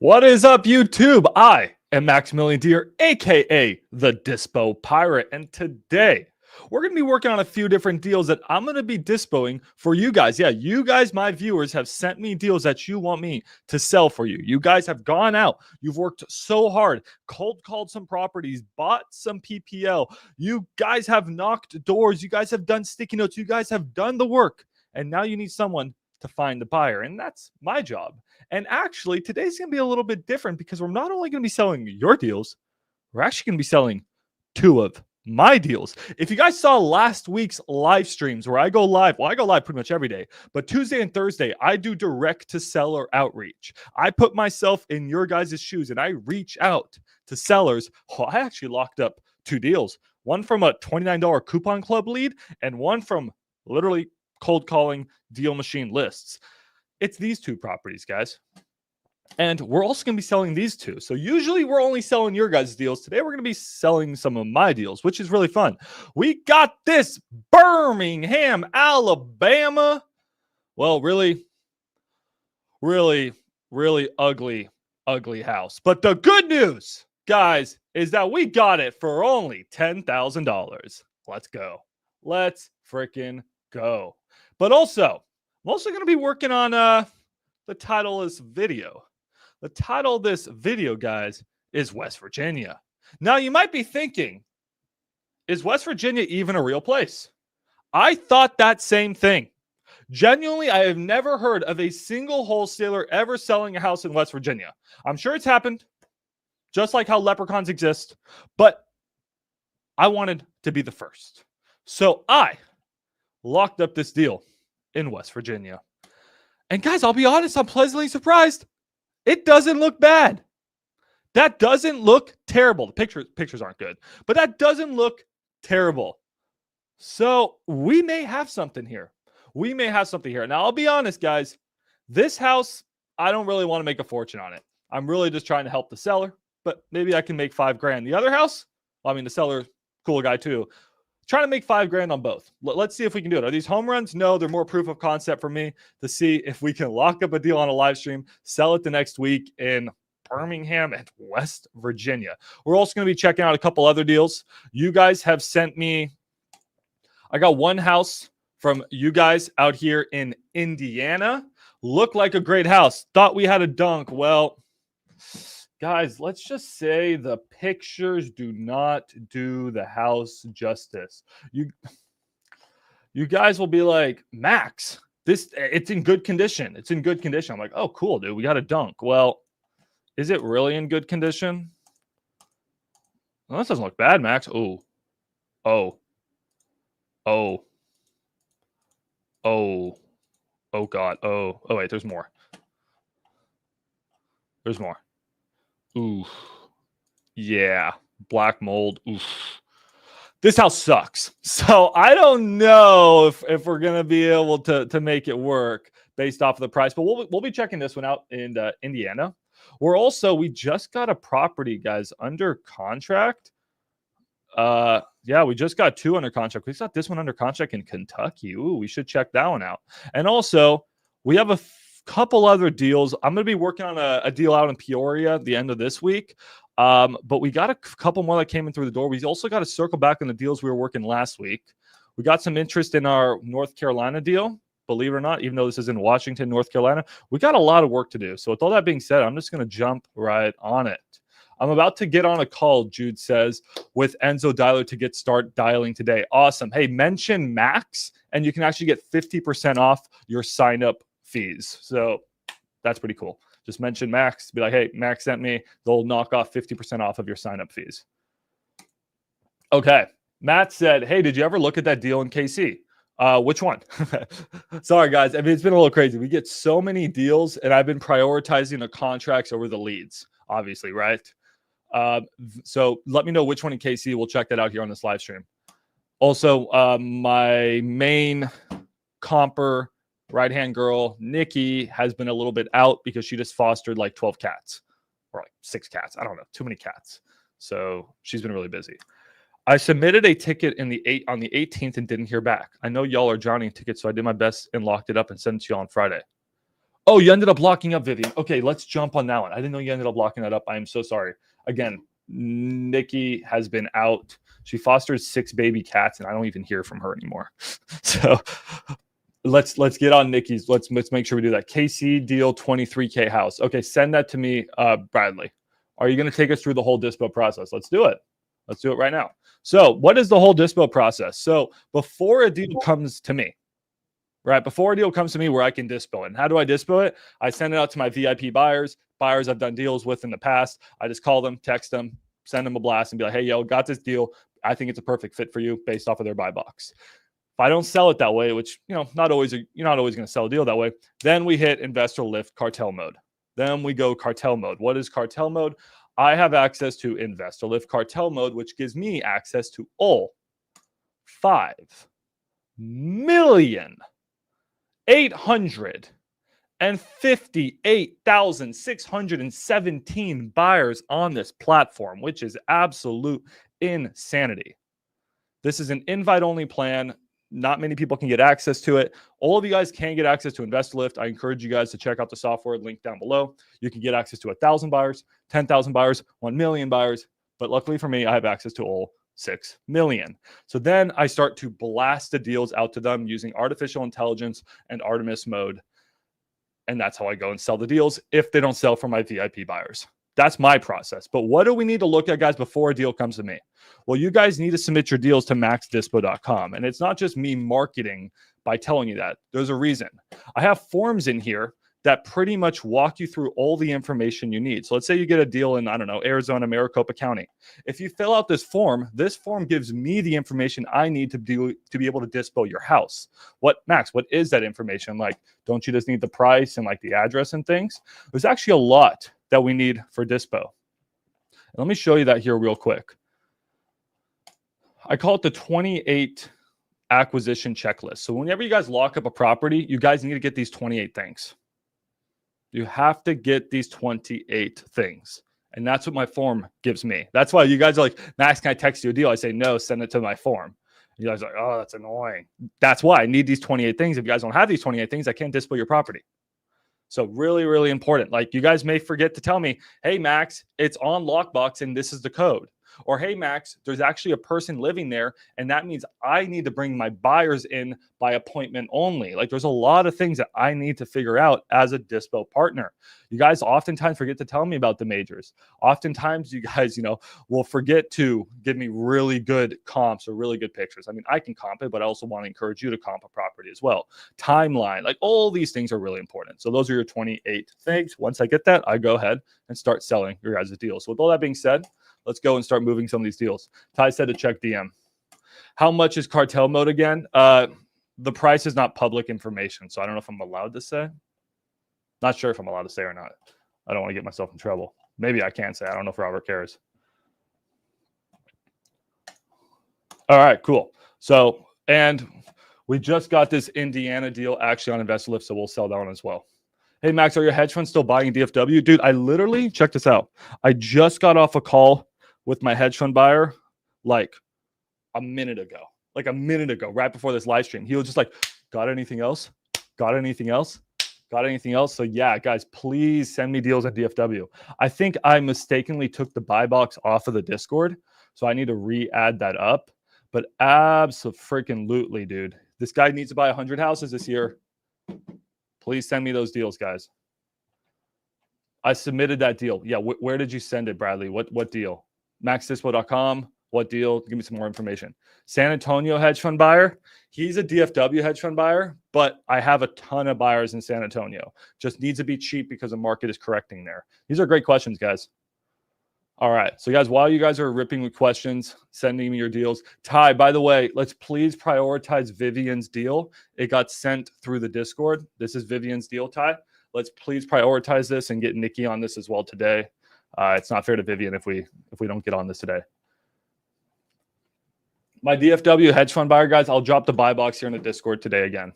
What is up, YouTube? I am Maximilian Deer, aka the Dispo Pirate, and today we're going to be working on a few different deals that I'm going to be dispoing for you guys. Yeah, you guys, my viewers, have sent me deals that you want me to sell for you. You guys have gone out. You've worked so hard, cold called some properties, bought some PPL. You guys have knocked doors. You guys have done sticky notes. You guys have done the work. And now you need someone to find the buyer. And that's my job. And actually, today's going to be a little bit different because we're not only going to be selling your deals, we're actually going to be selling two of my deals. If you guys saw last week's live streams where I go live, well, I go live pretty much every day, but Tuesday and Thursday, I do direct to seller outreach. I put myself in your guys' shoes and I reach out to sellers. Oh, I actually locked up two deals, one from a $29 coupon club lead and one from literally cold calling deal machine lists. It's these two properties, guys. And we're also going to be selling these two. So usually we're only selling your guys' deals. Today we're going to be selling some of my deals, which is really fun. We got this Birmingham, Alabama. Well, really ugly house. But the good news, guys, is that we got it for only $10,000. Let's go. Let's freaking go. But also, I'm also going to be working on the title of this video. The title of this video, guys, is West Virginia. Now, you might be thinking, is West Virginia even a real place? I thought that same thing. Genuinely, I have never heard of a single wholesaler ever selling a house in West Virginia. I'm sure it's happened, just like how leprechauns exist, but I wanted to be the first. So I locked up this deal in West Virginia. And guys, I'll be honest, I'm pleasantly surprised. It doesn't look bad. That doesn't look terrible. The pictures aren't good, but that doesn't look terrible. So we may have something here. Now, I'll be honest, guys. This house, I don't really want to make a fortune on it. I'm really just trying to help the seller, but maybe I can make $5,000. The other house, well, I mean, the seller, cool guy too. Trying to make $5,000 on both. Let's see if we can do it. Are these home runs? No, they're more proof of concept for me to see if we can lock up a deal on a live stream, sell it the next week in Birmingham and West Virginia. We're also going to be checking out a couple other deals. You guys have sent me, I got one house from you guys out here in Indiana. Looked like a great house. Thought we had a dunk. Well, guys, let's just say the pictures do not do the house justice. You guys will be like, Max, it's in good condition. It's in good condition. I'm like, oh, cool, dude. We got a dunk. Well, is it really in good condition? Well, this doesn't look bad, Max. Oh, God. Oh, wait, there's more. Ooh, yeah, black mold. Oof. This house sucks. So I don't know if we're gonna be able to make it work based off of the price. But we'll be checking this one out in Indiana. We just got a property, guys, under contract. Yeah, we just got two under contract. We got this one under contract in Kentucky. Ooh, we should check that one out. And also, we have a couple other deals. I'm going to be working on a deal out in Peoria at the end of this week. But we got a couple more that came in through the door. We also got to circle back on the deals we were working last week. We got some interest in our North Carolina deal, believe it or not, even though this is in Washington, North Carolina. We got a lot of work to do. So with all that being said, I'm just going to jump right on it. I'm about to get on a call, Jude says, with Enzo Dialer to start dialing today. Awesome. Hey, mention Max, and you can actually get 50% off your sign-up fees. So that's pretty cool. Just mention Max. Be like, hey, Max sent me. They'll knock off 50% off of your sign-up fees. Okay. Matt said, hey, did you ever look at that deal in KC? Which one? Sorry, guys. I mean, it's been a little crazy. We get so many deals, and I've been prioritizing the contracts over the leads, obviously, right? So let me know which one in KC. We'll check that out here on this live stream. Also, my main comper right-hand girl, Nikki, has been a little bit out because she just fostered like 12 cats or like 6 cats. I don't know. Too many cats. So she's been really busy. I submitted a ticket on the 18th and didn't hear back. I know y'all are drowning tickets, so I did my best and locked it up and sent it to you on Friday. Oh, you ended up locking up, Vivian. Okay, let's jump on that one. I didn't know you ended up locking that up. I am so sorry. Again, Nikki has been out. She fosters 6 baby cats, and I don't even hear from her anymore. So let's get on Nikki's. Let's make sure we do that. KC deal 23K house. Okay, send that to me, Bradley. Are you going to take us through the whole dispo process? Let's do it. Let's do it right now. So, what is the whole dispo process? So, before a deal comes to me, right? Before a deal comes to me where I can dispo it. And how do I dispo it? I send it out to my VIP buyers I've done deals with in the past. I just call them, text them, send them a blast and be like, hey, yo, got this deal. I think it's a perfect fit for you based off of their buy box. If I don't sell it that way, which, you're not always going to sell a deal that way, then we hit InvestorLift Cartel Mode. Then we go Cartel Mode. What is Cartel Mode? I have access to InvestorLift Cartel Mode, which gives me access to all 5,858,617 buyers on this platform, which is absolute insanity. This is an invite-only plan. Not many people can get access to it. All of you guys can get access to InvestorLift. I encourage you guys to check out the software link down below. You can get access to 1,000 buyers, 10,000 buyers, 1 million buyers. But luckily for me, I have access to all 6 million. So then I start to blast the deals out to them using artificial intelligence and Artemis mode. And that's how I go and sell the deals if they don't sell for my VIP buyers. That's my process. But what do we need to look at, guys, before a deal comes to me? Well, you guys need to submit your deals to maxdispo.com. And it's not just me marketing by telling you that. There's a reason. I have forms in here that pretty much walk you through all the information you need. So let's say you get a deal in, I don't know, Arizona, Maricopa County. If you fill out this form gives me the information I need to be able to dispo your house. Max, what is that information? Like, don't you just need the price and like the address and things? There's actually a lot that we need for dispo. And let me show you that here real quick. I call it the 28 acquisition checklist. So whenever you guys lock up a property, you guys need to get these 28 things. You have to get these 28 things. And that's what my form gives me. That's why you guys are like, Max, can I text you a deal? I say, no, send it to my form. And you guys are like, oh, that's annoying. That's why I need these 28 things. If you guys don't have these 28 things, I can't display your property. So really, really important. Like, you guys may forget to tell me, hey, Max, it's on Lockbox and this is the code. Or, hey, Max, there's actually a person living there, and that means I need to bring my buyers in by appointment only. Like, there's a lot of things that I need to figure out as a dispo partner. You guys oftentimes forget to tell me about the majors. Oftentimes, you guys, will forget to give me really good comps or really good pictures. I mean, I can comp it, but I also want to encourage you to comp a property as well. Timeline, like all these things are really important. So those are your 28 things. Once I get that, I go ahead and start selling your guys' deals. So with all that being said, let's go and start moving some of these deals. Ty said to check DM. How much is cartel mode again? The price is not public information, so I don't know if I'm allowed to say. Not sure if I'm allowed to say or not. I don't want to get myself in trouble. Maybe I can say. I don't know if Robert cares. All right, cool. So, and we just got this Indiana deal actually on InvestorLift, so we'll sell that one as well. Hey, Max, are your hedge funds still buying DFW? Dude, I literally, check this out. I just got off a call with my hedge fund buyer like a minute ago, right before this live stream. He was just like, got anything else? Got anything else? Got anything else? So yeah, guys, please send me deals at DFW. I think I mistakenly took the buy box off of the Discord, so I need to re-add that up. But abso-freaking-lutely, dude. This guy needs to buy 100 houses this year. Please send me those deals, guys. I submitted that deal. Yeah, where did you send it, Bradley? What deal? maxdispo.com. What deal? Give me some more information. San Antonio hedge fund buyer. He's a DFW hedge fund buyer, but I have a ton of buyers in San Antonio. Just needs to be cheap because the market is correcting there. These are great questions, guys. All right. So, guys, while you guys are ripping with questions, sending me your deals. Ty, by the way, let's please prioritize Vivian's deal. It got sent through the Discord. This is Vivian's deal, Ty. Let's please prioritize this and get Nikki on this as well today. It's not fair to Vivian if we don't get on this today. My DFW hedge fund buyer, guys, I'll drop the buy box here in the Discord today again.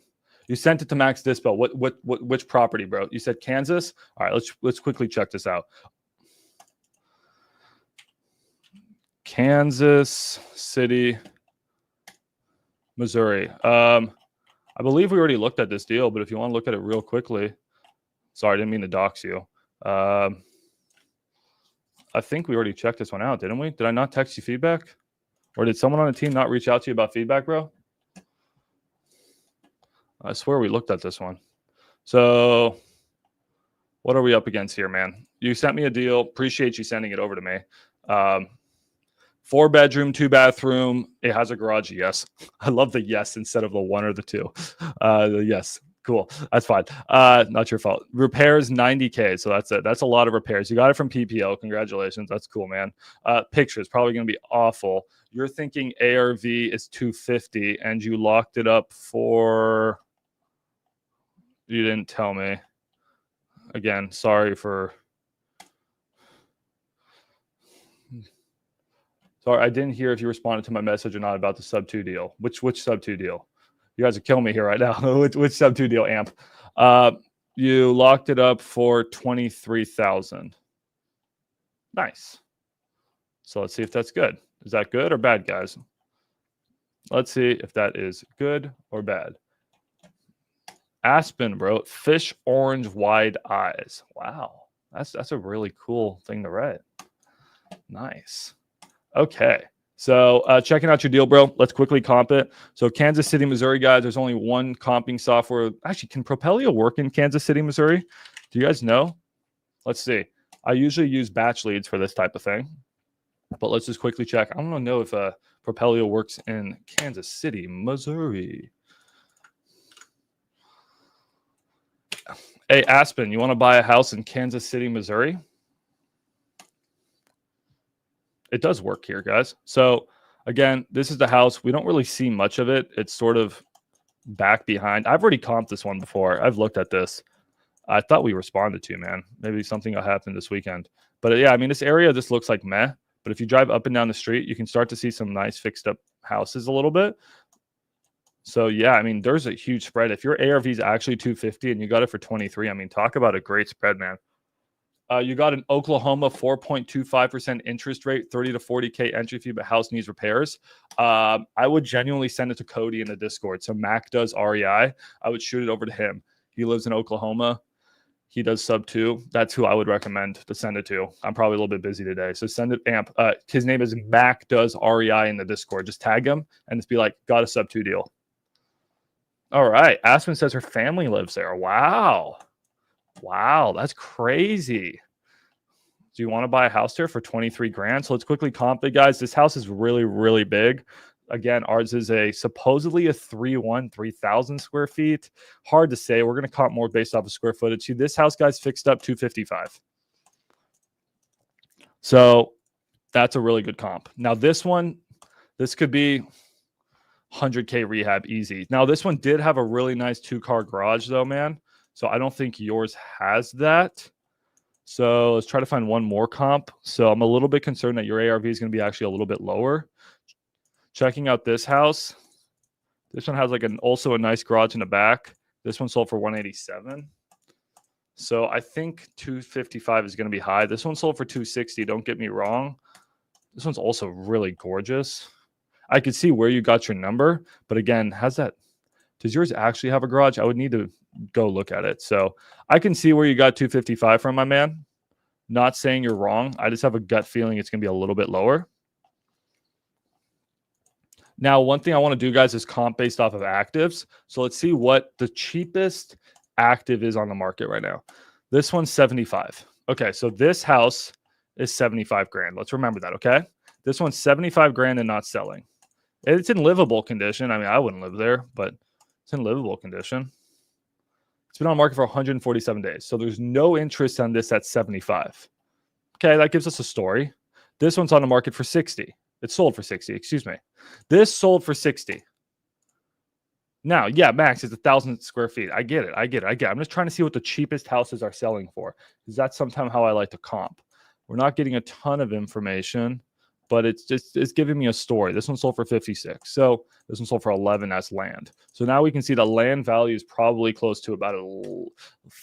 You sent it to Max Dispo. Which property, bro? You said Kansas? All right, let's quickly check this out. Kansas City, Missouri. I believe we already looked at this deal, but if you want to look at it real quickly, Sorry, I didn't mean to dox you. I think we already checked this one out, didn't we? Did I not text you feedback? Or did someone on the team not reach out to you about feedback, bro? I swear we looked at this one. So what are we up against here, man? You sent me a deal. Appreciate you sending it over to me. 4-bedroom, 2-bathroom. It has a garage. Yes. I love the yes instead of the 1 or the 2. The yes. Cool. That's fine. Not your fault. Repairs 90K. So that's it. That's a lot of repairs. You got it from PPL. Congratulations. That's cool, man. Pictures probably going to be awful. You're thinking ARV is 250 and you locked it up for, you didn't tell me. Again, sorry, I didn't hear if you responded to my message or not about the sub 2 deal. Which sub 2 deal? You guys are killing me here right now. which sub 2 deal, Amp? You locked it up for 23,000. Nice. So let's see if that's good. Is that good or bad, guys? Let's see if that is good or bad. Aspen wrote fish orange wide eyes. Wow. That's a really cool thing to write. Nice. Okay. So checking out your deal, bro. Let's quickly comp it. So Kansas City, Missouri, guys, there's only one comping software. Actually, can Propelio work in Kansas City, Missouri? Do you guys know? Let's see. I usually use batch leads for this type of thing. But let's just quickly check. I don't know if Propelio works in Kansas City, Missouri. Hey, Aspen, you want to buy a house in Kansas City, Missouri? It does work here, guys. So again, this is the house. We don't really see much of it. It's sort of back behind. I've already comped this one before. I've looked at this. I thought we responded to, man. Maybe something will happen this weekend. But yeah, I mean, this area, this looks like meh. But if you drive up and down the street, you can start to see some nice fixed up houses a little bit. So yeah, I mean, there's a huge spread. If your ARV is actually 250 and you got it for 23, I mean, talk about a great spread, man. You got an Oklahoma 4.25% interest rate, 30 to 40K entry fee, but house needs repairs. I would genuinely send it to Cody in the Discord. So Mac does REI. I would shoot it over to him. He lives in Oklahoma. He does sub 2. That's who I would recommend to send it to. I'm probably a little bit busy today. So send it, Amp. His name is Mac does REI in the Discord. Just tag him and just be like, got a sub 2 deal. All right. Aspen says her family lives there. Wow. Wow. That's crazy. Do you want to buy a house there for 23 grand? So let's quickly comp it, guys. This house is really, really big. Again, ours is supposedly a 3,000 square feet. Hard to say. We're going to comp more based off of square footage. See, this house, guys, fixed up 255. So that's a really good comp. Now this one, this could be 100K rehab easy. Now this one did have a really nice 2-car garage though, man. So I don't think yours has that. So let's try to find one more comp. So I'm a little bit concerned that your ARV is going to be actually a little bit lower. Checking out this house. This one has like also a nice garage in the back. This one sold for 187. So I think 255 is going to be high. This one sold for 260. Don't get me wrong. This one's also really gorgeous. I could see where you got your number, but again, does yours actually have a garage? I would need to go look at it. So I can see where you got 255 from, my man. Not saying you're wrong. I just have a gut feeling it's going to be a little bit lower. Now, one thing I want to do, guys, is comp based off of actives. So let's see what the cheapest active is on the market right now. This one's 75. Okay, so this house is 75 grand. Let's remember that, okay? This one's 75 grand and not selling. It's in livable condition. I mean, I wouldn't live there, but it's in livable condition. It's been on the market for 147 days. So there's no interest on this at 75. Okay, that gives us a story. This one's on the market for 60. It sold for 60, excuse me. This sold for 60. Now, yeah, max is 1,000 square feet. I get it. I'm just trying to see what the cheapest houses are selling for, because that's sometimes how I like to comp. We're not getting a ton of information, but it's giving me a story. This one sold for 56. So this one sold for 11 as land. So now we can see the land value is probably close to about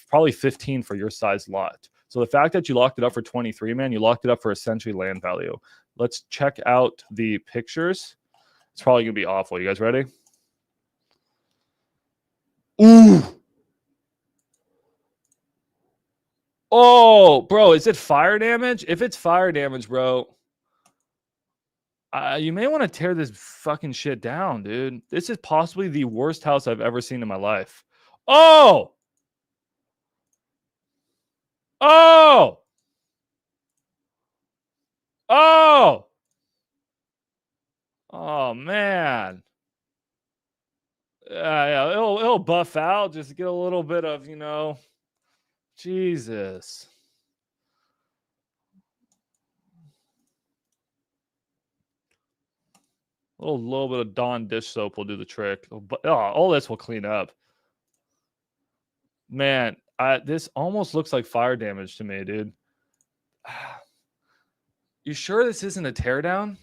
probably 15 for your size lot. So the fact that you locked it up for 23, man, you locked it up for essentially land value. Let's check out the pictures. It's probably going to be awful. You guys ready? Ooh. Oh, bro, is it fire damage? If it's fire damage, bro, you may want to tear this fucking shit down, dude. This is possibly the worst house I've ever seen in my life. Oh! Oh! Oh! Oh, man. Yeah, it'll buff out. Just get a little bit of, Jesus. A little bit of Dawn dish soap will do the trick. But all this will clean up. Man, this almost looks like fire damage to me, dude. You sure this isn't a teardown?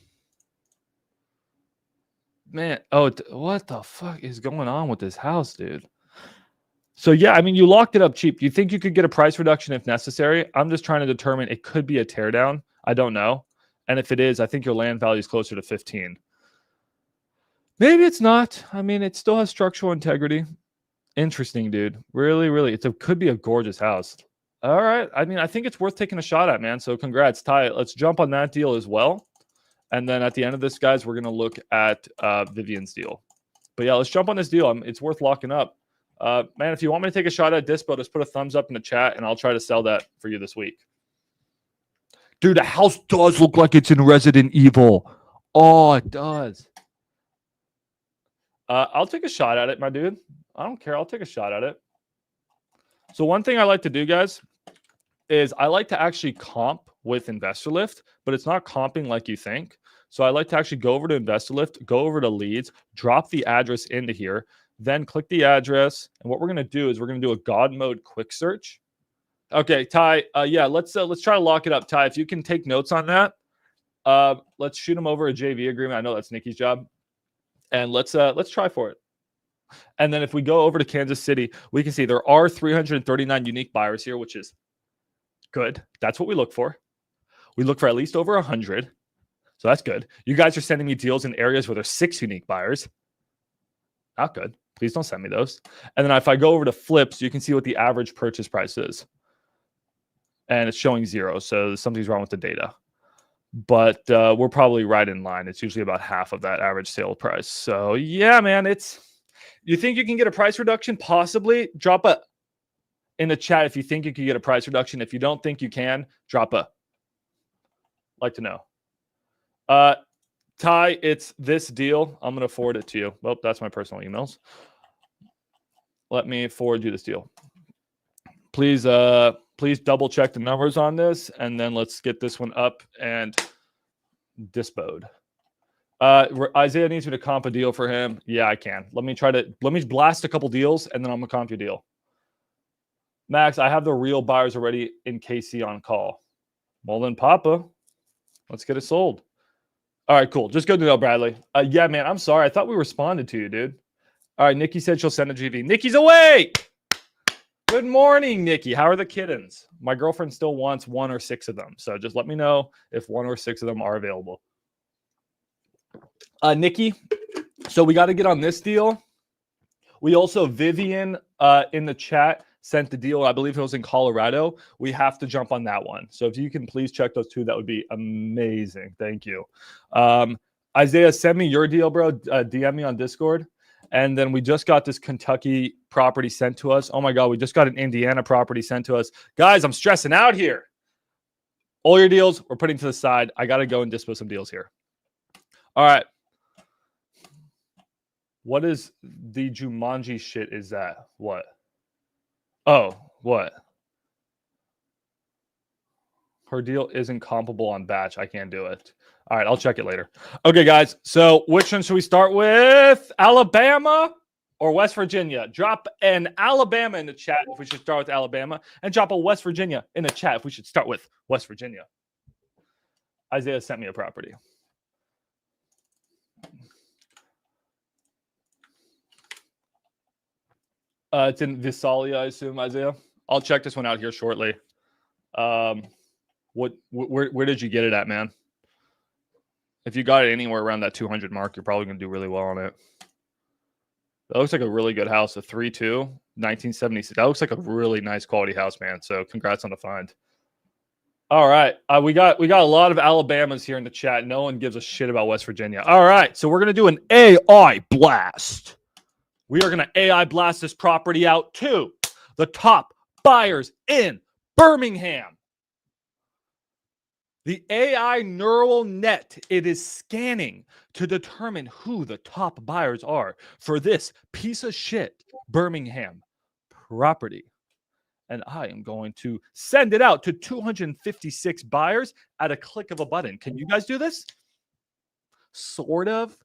Man, what the fuck is going on with this house, dude? So yeah, I mean, you locked it up cheap. You think you could get a price reduction if necessary? I'm just trying to determine it could be a teardown. I don't know. And if it is, I think your land value is closer to 15. Maybe it's not. I mean, it still has structural integrity. Interesting, dude. Really, really. Could be a gorgeous house. All right. I mean, I think it's worth taking a shot at, man. So congrats, Ty. Let's jump on that deal as well. And then at the end of this, guys, we're going to look at Vivian's deal. But yeah, let's jump on this deal. It's worth locking up. Man, if you want me to take a shot at Dispo, just put a thumbs up in the chat, and I'll try to sell that for you this week. Dude, the house does look like it's in Resident Evil. Oh, it does. I'll take a shot at it, my dude. I don't care. I'll take a shot at it. So one thing I like to do, guys, is I like to actually comp with InvestorLift, but it's not comping like you think. So I like to actually go over to InvestorLift, go over to leads, drop the address into here, then click the address. And what we're going to do is we're going to do a God mode quick search. Okay, Ty. Yeah, let's try to lock it up. Ty, if you can take notes on that, let's shoot him over a JV agreement. I know that's Nikki's job. And let's try for it. And then if we go over to Kansas City, we can see there are 339 unique buyers here, which is good. That's what we look for. We look for at least over 100. So that's good. You guys are sending me deals in areas where there's 6 unique buyers. Not good. Please don't send me those. And then if I go over to flips, you can see what the average purchase price is. And it's showing 0. So something's wrong with the data. But we're probably right in line. It's usually about half of that average sale price. So yeah, man, you think you can get a price reduction? Possibly. Drop a in the chat if you think you can get a price reduction. If you don't think you can, drop a. Like to know. Ty, it's this deal. I'm going to forward it to you. Well, that's my personal emails. Let me forward you this deal. Please double check the numbers on this, and then let's get this one up and dispoed. Isaiah needs me to comp a deal for him. Yeah, I can. Let me blast a couple deals, and then I'm gonna comp your deal. Max, I have the real buyers already in KC on call. Well then, Papa, let's get it sold. All right, cool. Just go to Bradley. Yeah, man, I'm sorry. I thought we responded to you, dude. All right, Nikki said she'll send a GV. Nikki's awake. Good morning, Nikki. How are the kittens? My girlfriend still wants 1 or 6 of them. So just let me know if 1 or 6 of them are available. Nikki, so we got to get on this deal. We also, Vivian in the chat sent the deal. I believe it was in Colorado. We have to jump on that one. So if you can please check those 2, that would be amazing. Thank you. Isaiah, send me your deal, bro. DM me on Discord. And then we just got this Kentucky property sent to us. Oh my God, we just got an Indiana property sent to us. Guys, I'm stressing out here. All your deals we're putting to the side. I got to go and dispose some deals here. All right. What is the Jumanji shit is that? What? Oh, what? Her deal isn't comparable on batch. I can't do it. All right, I'll check it later. Okay, guys. So which one should we start with? Alabama or West Virginia? Drop an Alabama in the chat if we should start with Alabama, and drop a West Virginia in the chat if we should start with West Virginia. Isaiah sent me a property. It's in Visalia, I assume, Isaiah. I'll check this one out here shortly. Where did you get it at, man? If you got it anywhere around that 200 mark, you're probably going to do really well on it. That looks like a really good house. A 3-2, 1976. That looks like a really nice quality house, man. So congrats on the find. All right. We got a lot of Alabamas here in the chat. No one gives a shit about West Virginia. All right. So we're going to do an AI blast. We are going to AI blast this property out to the top buyers in Birmingham. The AI neural net, it is scanning to determine who the top buyers are for this piece of shit Birmingham property. And I am going to send it out to 256 buyers at a click of a button. Can you guys do this? Sort of.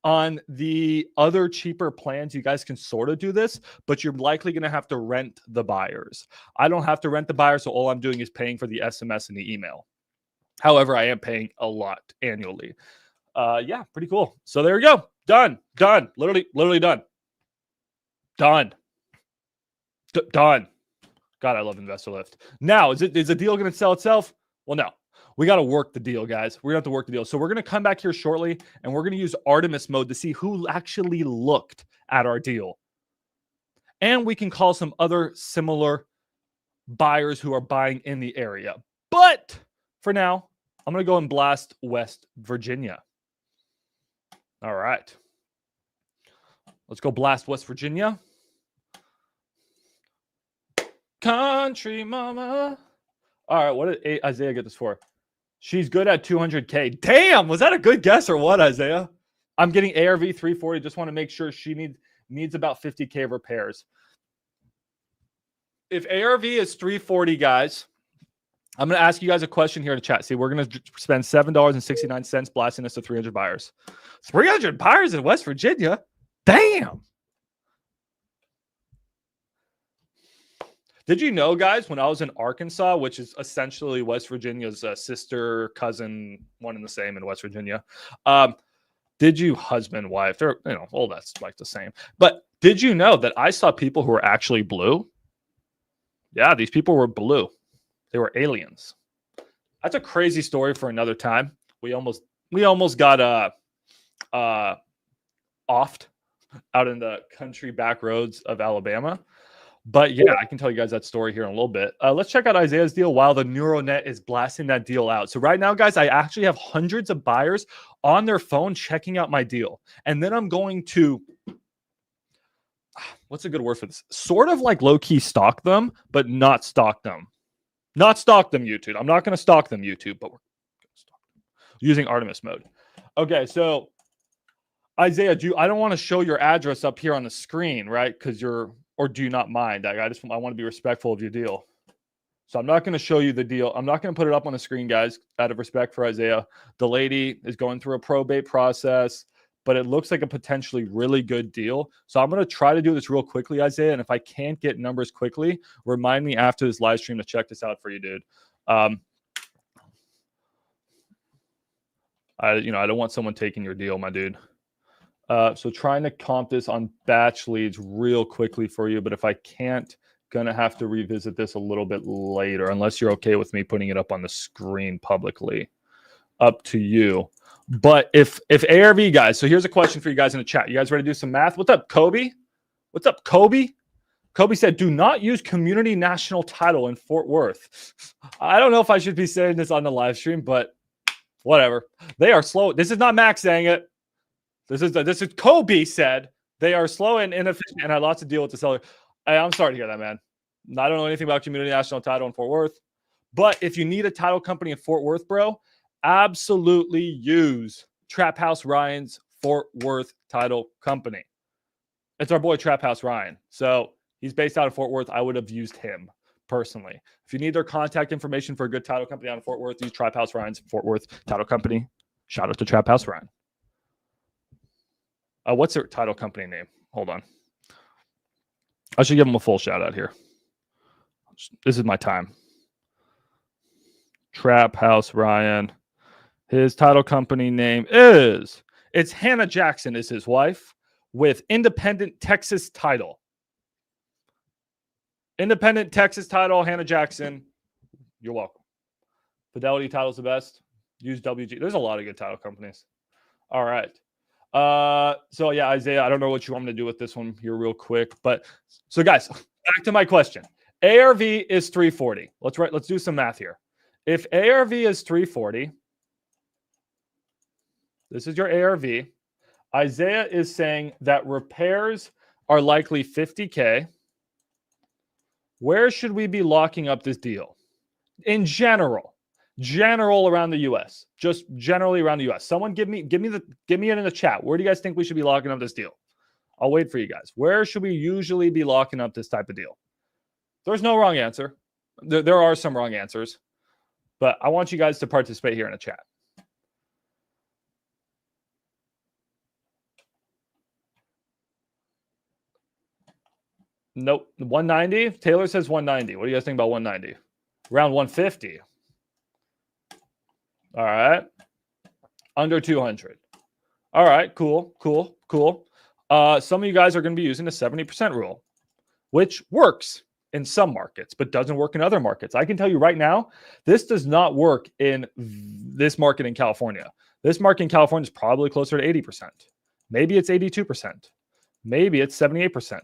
On the other cheaper plans, you guys can sort of do this, but you're likely going to have to rent the buyers. I don't have to rent the buyers, so all I'm doing is paying for the SMS and the email. However, I am paying a lot annually. Yeah, pretty cool. So there you go. Done. Literally done. Done. God, I love InvestorLift. Now, is the deal going to sell itself? Well, no. We got to work the deal, guys. We're going to have to work the deal. So we're going to come back here shortly, and we're going to use Artemis mode to see who actually looked at our deal. And we can call some other similar buyers who are buying in the area. But for now, I'm going to go and blast West Virginia. All right. Let's go blast West Virginia. Country mama. All right, what did Isaiah get this for? She's good at 200K. Damn, was that a good guess or what, Isaiah? I'm getting ARV 340. Just want to make sure she needs about 50K repairs. If ARV is 340, guys, I'm going to ask you guys a question here in the chat. See, we're going to spend $7.69 blasting this to 300 buyers. 300 buyers in West Virginia? Damn. Did you know, guys, when I was in Arkansas, which is essentially West Virginia's sister, cousin, one and the same in West Virginia, did you, husband, wife, they're, all that's like the same. But did you know that I saw people who were actually blue? Yeah, these people were blue. They were aliens. That's a crazy story for another time. We almost got offed out in the country back roads of Alabama. But yeah, I can tell you guys that story here in a little bit. Let's check out Isaiah's deal while the neural net is blasting that deal out. So right now, guys, I actually have hundreds of buyers on their phone checking out my deal. And then I'm going to, what's a good word for this? Sort of like low-key stalk them, but not stalk them. Not stalk them, YouTube. I'm not going to stalk them, YouTube, but we're going to stalk them using Artemis mode. Okay, so Isaiah, I don't want to show your address up here on the screen, right? Because or do you not mind? I want to be respectful of your deal. So I'm not going to show you the deal. I'm not going to put it up on the screen, guys, out of respect for Isaiah. The lady is going through a probate process, but it looks like a potentially really good deal. So I'm going to try to do this real quickly, Isaiah. And if I can't get numbers quickly, remind me after this live stream to check this out for you, dude. I don't want someone taking your deal, my dude. So trying to comp this on batch leads real quickly for you. But if I can't, gonna have to revisit this a little bit later, unless you're okay with me putting it up on the screen publicly. Up to you. But if ARV, guys, so here's a question for you guys in the chat. You guys ready to do some math? What's up, Kobe? What's up, Kobe? Kobe said, do not use community national title in Fort Worth. I don't know if I should be saying this on the live stream, but whatever. They are slow. This is not Max saying it. This is Kobe said they are slow and inefficient and had lots to deal with the seller. I'm sorry to hear that, man. I don't know anything about community national title in Fort Worth. But if you need a title company in Fort Worth, bro, absolutely use Trap House Ryan's Fort Worth Title Company. It's our boy Trap House Ryan. So he's based out of Fort Worth. I would have used him personally. If you need their contact information for a good title company out of Fort Worth, use Trap House Ryan's Fort Worth Title Company. Shout out to Trap House Ryan. What's their title company name? Hold on. I should give him a full shout out here. This is my time. Trap House Ryan. His title company name it's Hannah Jackson is his wife with Independent Texas Title. Independent Texas Title, Hannah Jackson. You're welcome. Fidelity Title's the best. Use WG. There's a lot of good title companies. All right. So yeah, Isaiah, I don't know what you want me to do with this one here real quick, but so guys, back to my question. ARV is 340. Let's do some math here. If ARV is 340, this is your ARV. Isaiah is saying that repairs are likely 50K. Where should we be locking up this deal? In general around the US, just generally around the US. Someone give me it in the chat. Where do you guys think we should be locking up this deal? I'll wait for you guys. Where should we usually be locking up this type of deal? There's no wrong answer. There are some wrong answers, but I want you guys to participate here in the chat. Nope. 190. Taylor says 190. What do you guys think about 190? Around 150. All right. Under 200. All right. Cool. Some of you guys are going to be using the 70% rule, which works in some markets, but doesn't work in other markets. I can tell you right now, this does not work in this market in California. This market in California is probably closer to 80%. Maybe it's 82%. Maybe it's 78%.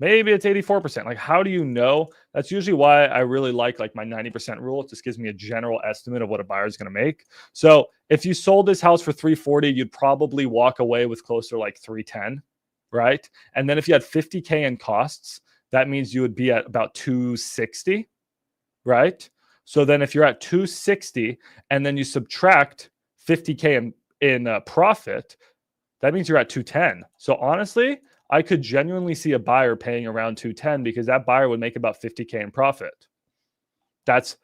Maybe it's 84%. Like, how do you know? That's usually why I really like my 90% rule. It just gives me a general estimate of what a buyer is going to make. So if you sold this house for 340, you'd probably walk away with closer like 310, right? And then if you had 50K in costs, that means you would be at about 260, right? So then if you're at 260 and then you subtract 50K in profit, that means you're at 210. So honestly, I could genuinely see a buyer paying around 210 because that buyer would make about 50K in profit. That's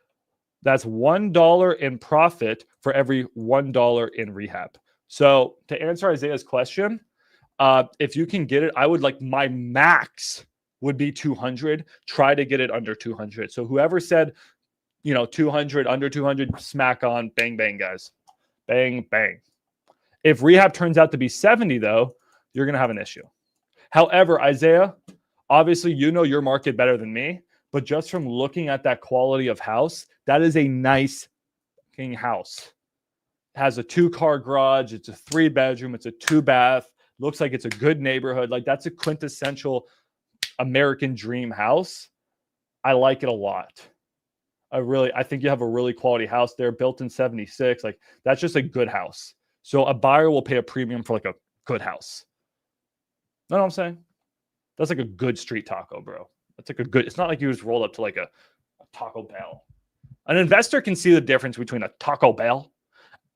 $1 in profit for every $1 in rehab. So to answer Isaiah's question, if you can get it, I would my max would be 200. Try to get it under 200. So whoever said, 200, under 200, smack on, bang, bang, guys. Bang, bang. If rehab turns out to be 70, though, you're going to have an issue. However, Isaiah, obviously, you know your market better than me, but just from looking at that quality of house, that is a nice house. It has a 2-car garage. It's a 3-bedroom. It's a 2-bath. Looks like it's a good neighborhood. That's a quintessential American dream house. I like it a lot. I think you have a really quality house there, built in 76. That's just a good house. So a buyer will pay a premium for a good house. Know what I'm saying? That's a good street taco, bro. That's a good. It's not like you just roll up to a Taco Bell. An investor can see the difference between a Taco Bell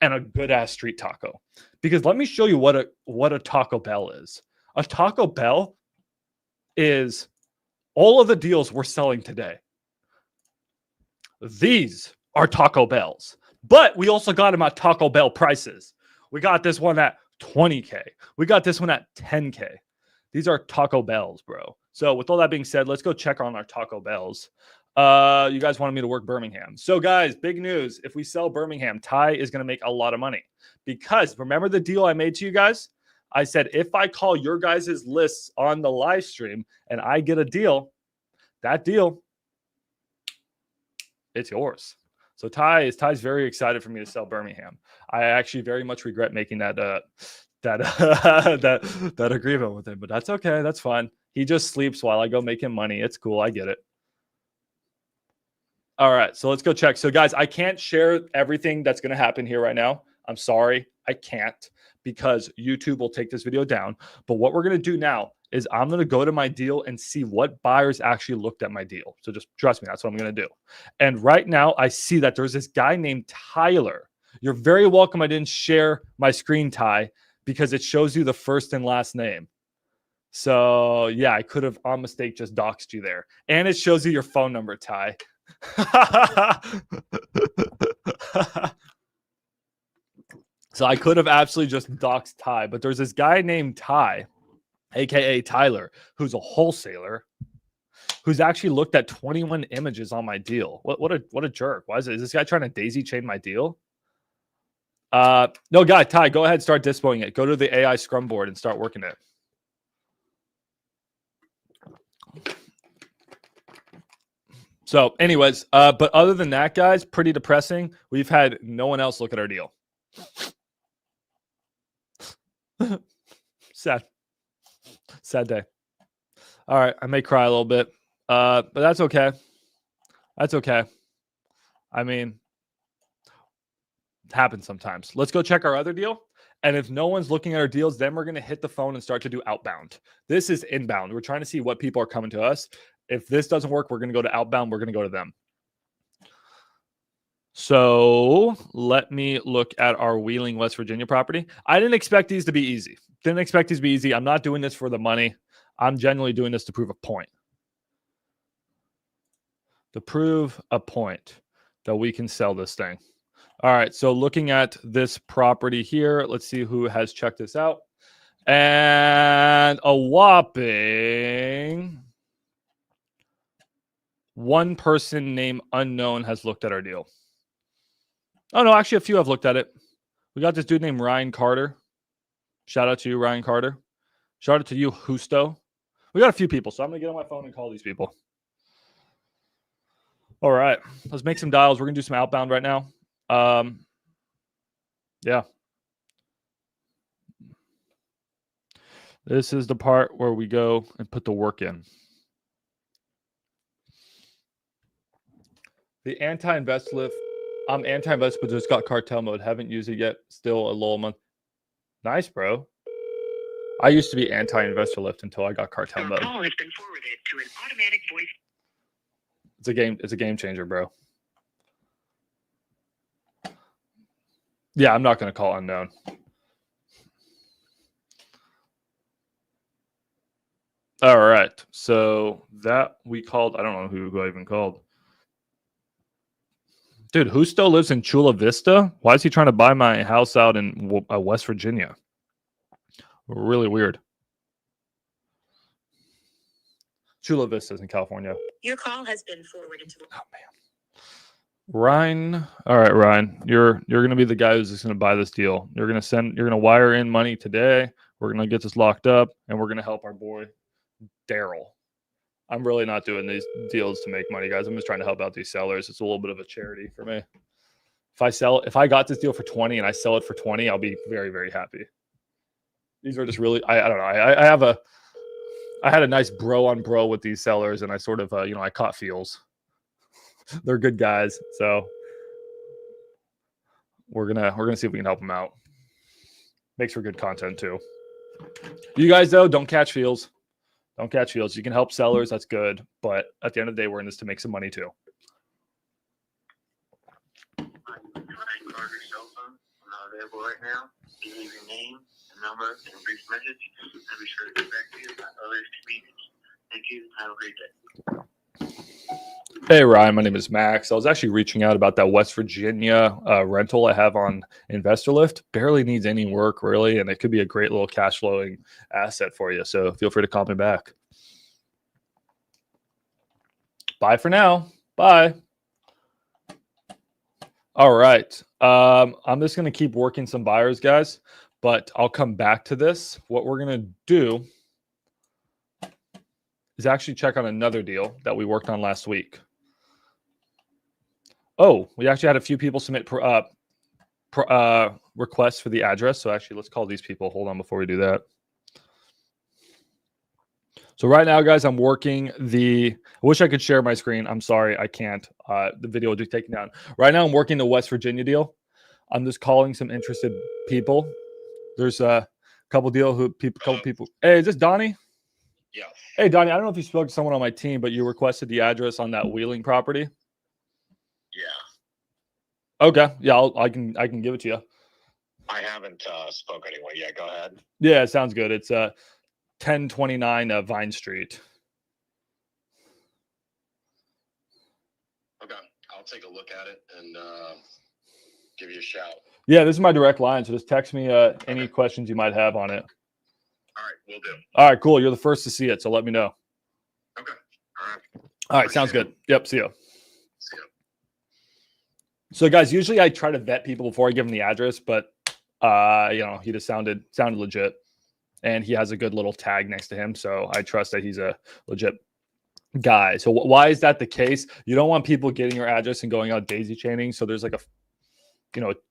and a good ass street taco. Because let me show you what a Taco Bell is. A Taco Bell is all of the deals we're selling today. These are Taco Bells, but we also got them at Taco Bell prices. We got this one at 20K. We got this one at 10K. These are Taco Bells, bro. So with all that being said, let's go check on our Taco Bells. You guys wanted me to work Birmingham. So guys, big news. If we sell Birmingham, Ty is going to make a lot of money. Because remember the deal I made to you guys? I said, if I call your guys' lists on the live stream and I get a deal, that deal, it's yours. So Ty's very excited for me to sell Birmingham. I actually very much regret making that agreement with him, but that's okay. That's fine. He just sleeps while I go make him money. It's cool. I get it. All right, so let's go check. So guys, I can't share everything that's going to happen here right now. I'm sorry. I can't because YouTube will take this video down. But what we're going to do now is I'm going to go to my deal and see what buyers actually looked at my deal. So just trust me. That's what I'm going to do. And right now I see that there's this guy named Tyler. You're very welcome. I didn't share my screen, Ty, because it shows you the first and last name. So yeah, I could have on mistake just doxed you there. And it shows you your phone number, Ty. So I could have absolutely just doxed Ty, but there's this guy named Ty, aka Tyler, who's a wholesaler, who's actually looked at 21 images on my deal. What a jerk. Why is this guy trying to daisy chain my deal? No, guy, Ty, go ahead, start dispoing it. Go to the AI Scrum board and start working it. So anyways, but other than that, guys, pretty depressing. We've had no one else look at our deal. Sad day. All right, I may cry a little bit, but that's okay. That's okay. I mean, it happens sometimes. Let's go check our other deal. And if no one's looking at our deals, then we're going to hit the phone and start to do outbound. This is inbound. We're trying to see what people are coming to us. If this doesn't work, we're going to go to outbound. We're going to go to them. So let me look at our Wheeling, West Virginia property. I didn't expect these to be easy. I'm not doing this for the money. I'm genuinely doing this to prove a point. To prove a point that we can sell this thing. All right, so looking at this property here, let's see who has checked this out. And a whopping one person named unknown has looked at our deal. Oh, no, actually a few have looked at it. We got this dude named Ryan Carter. Shout out to you, Ryan Carter. Shout out to you, Husto. We got a few people, so I'm going to get on my phone and call these people. All right, let's make some dials. We're going to do some outbound right now. Yeah. This is the part where we go and put the work in. The anti-InvestorLift. I'm anti-invest, but just got cartel mode. Haven't used it yet. Still a low month. Nice, bro. I used to be anti-InvestorLift until I got cartel mode. Call has been forwarded to an automatic voice. It's a game changer, bro. Yeah, I'm not going to call unknown. All right. So that we called, I don't know who I even called. Dude, who still lives in Chula Vista? Why is he trying to buy my house out in West Virginia? Really weird. Chula Vista is in California. Your call has been forwarded to. Oh man. Ryan. All right, Ryan. You're gonna be the guy who's just gonna buy this deal. You're gonna wire in money today. We're gonna get this locked up, and we're gonna help our boy Daryl. I'm really not doing these deals to make money, guys. I'm just trying to help out these sellers. It's a little bit of a charity for me. If I got this deal for 20 and I sell it for 20, I'll be very, very happy. These are just really, I don't know. I had a nice bro on bro with these sellers, and I sort of, I caught feels. They're good guys, so we're gonna see if we can help them out. Makes for good content too. You guys though, don't catch feels. Don't catch feels. You can help sellers, that's good, but at the end of the day, we're in this to make some money too. Ryan Carter's cell phone. I'm not available right now. You leave your name, number, and a brief message. I'll be sure to get back to you about others' convenience. Thank you. Have a great day. Hey, Ryan. My name is Max. I was actually reaching out about that West Virginia rental I have on InvestorLift. Barely needs any work, really, and it could be a great little cash flowing asset for you. So feel free to call me back. Bye for now. Bye. All right. I'm just going to keep working some buyers, guys. But I'll come back to this. What we're going to do is actually check on another deal that we worked on last week. Oh, we actually had a few people submit requests for the address. So actually, let's call these people. Hold on before we do that. So right now, guys, I'm working I wish I could share my screen. I'm sorry, I can't. The video will be taken down. Right now, I'm working the West Virginia deal. I'm just calling some interested people. There's a couple people. Hey, is this Donnie? Yeah. Hey, Donnie, I don't know if you spoke to someone on my team, but you requested the address on that Wheeling property. Yeah. Okay. Yeah, I can give it to you. I haven't spoke anyway. Yeah, go ahead. Yeah, it sounds good. It's 1029 Vine Street. Okay. I'll take a look at it and give you a shout. Yeah, this is my direct line, so just text me any questions you might have on it. All right, will do. All right, cool. You're the first to see it, so let me know. Okay. All right. All right, sounds good. Yep, see you. See you. So, guys, usually I try to vet people before I give them the address, but he just sounded legit, and he has a good little tag next to him, so I trust that he's a legit guy. So, why is that the case? You don't want people getting your address and going out daisy chaining. So, there's like a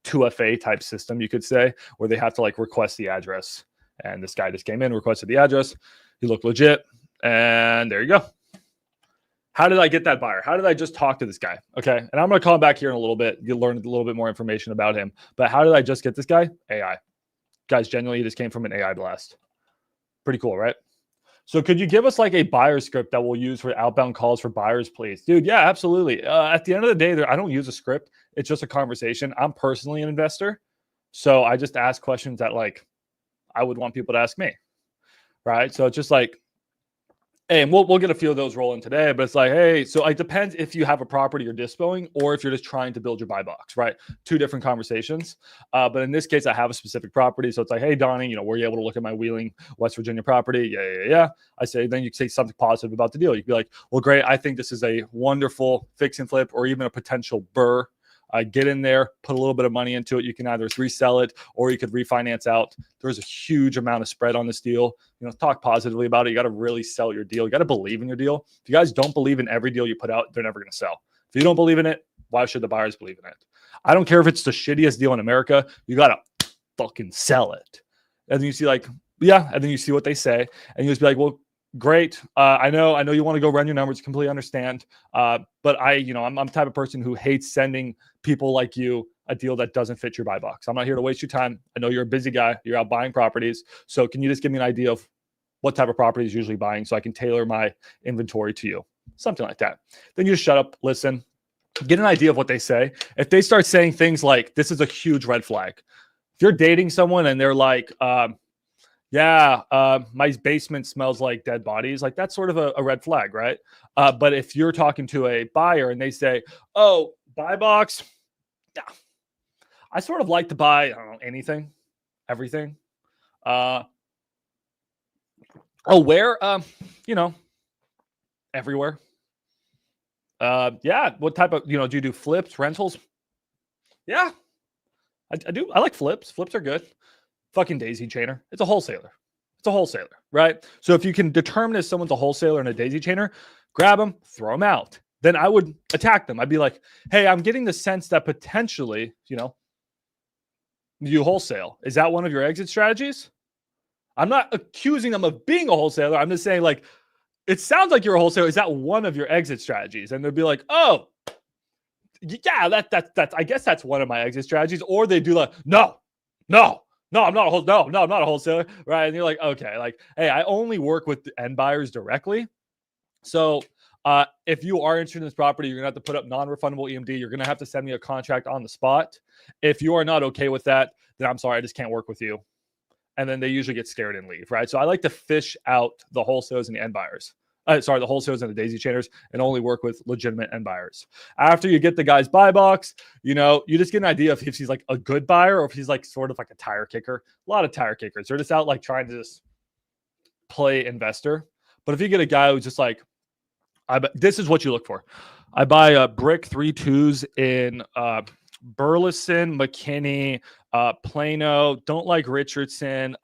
2FA type system, you could say, where they have to like request the address. And this guy just came in, requested the address. He looked legit. And there you go. How did I get that buyer? How did I just talk to this guy? Okay. And I'm going to call him back here in a little bit. You'll learn a little bit more information about him. But how did I just get this guy? AI. Guys, genuinely, he just came from an AI blast. Pretty cool, right? So could you give us like a buyer script that we'll use for outbound calls for buyers, please? Dude, yeah, absolutely. At the end of the day, I don't use a script. It's just a conversation. I'm personally an investor. So I just ask questions that like I would want people to ask me, right? So it's just like, hey, and we'll get a few of those rolling today, but it's like, hey, so it depends if you have a property you're dispoing or if you're just trying to build your buy box, right? Two different conversations. But in this case, I have a specific property. So it's like, hey, Donnie, were you able to look at my Wheeling, West Virginia property? Yeah. I say, then you say something positive about the deal. You can be like, well, great. I think this is a wonderful fix and flip or even a potential burr. Get in there, put a little bit of money into it. You can either resell it or you could refinance out. There's a huge amount of spread on this deal. Talk positively about it. You got to really sell your deal. You got to believe in your deal. If you guys don't believe in every deal you put out, they're never going to sell. If you don't believe in it, why should the buyers believe in it? I don't care if it's the shittiest deal in America. You got to fucking sell it. And then you see and then you see what they say. And you just be like, well, great. I know you want to go run your numbers, completely understand. But I'm the type of person who hates sending people like you a deal that doesn't fit your buy box. I'm not here to waste your time. I know you're a busy guy. You're out buying properties. So can you just give me an idea of what type of properties you're usually buying so I can tailor my inventory to you? Something like that. Then you just shut up, listen, get an idea of what they say. If they start saying things like, this is a huge red flag. If you're dating someone and they're like, my basement smells like dead bodies. Like that's sort of a red flag, right? But if you're talking to a buyer and they say, oh, buy box, yeah, I sort of like to buy, I don't know, anything, everything. Where? Everywhere. What type of, do you do flips, rentals? Yeah, I do. I like flips. Flips are good. Fucking daisy chainer. It's a wholesaler. Right? So if you can determine if someone's a wholesaler and a daisy chainer, grab them, throw them out. Then I would attack them. I'd be like, hey, I'm getting the sense that potentially, you wholesale. Is that one of your exit strategies? I'm not accusing them of being a wholesaler. I'm just saying, like, it sounds like you're a wholesaler. Is that one of your exit strategies? And they'll be like, oh, yeah, that's I guess that's one of my exit strategies. Or they do like, no, I'm not a wholesaler, right? And you're like, okay, like, hey, I only work with end buyers directly. So if you are interested in this property, you're gonna have to put up non-refundable EMD. You're gonna have to send me a contract on the spot. If you are not okay with that, then I'm sorry, I just can't work with you. And then they usually get scared and leave, right? So I like to fish out the wholesalers and the end buyers. The wholesalers and the daisy chainers, and only work with legitimate end buyers. After you get the guy's buy box, you just get an idea of if he's like a good buyer or if he's like sort of like a tire kicker. A lot of tire kickers, they're just out like trying to just play investor. But if you get a guy who's just like, this is what you look for. I buy a brick 3.2s in Burleson, McKinney, Plano. Don't like Richardson.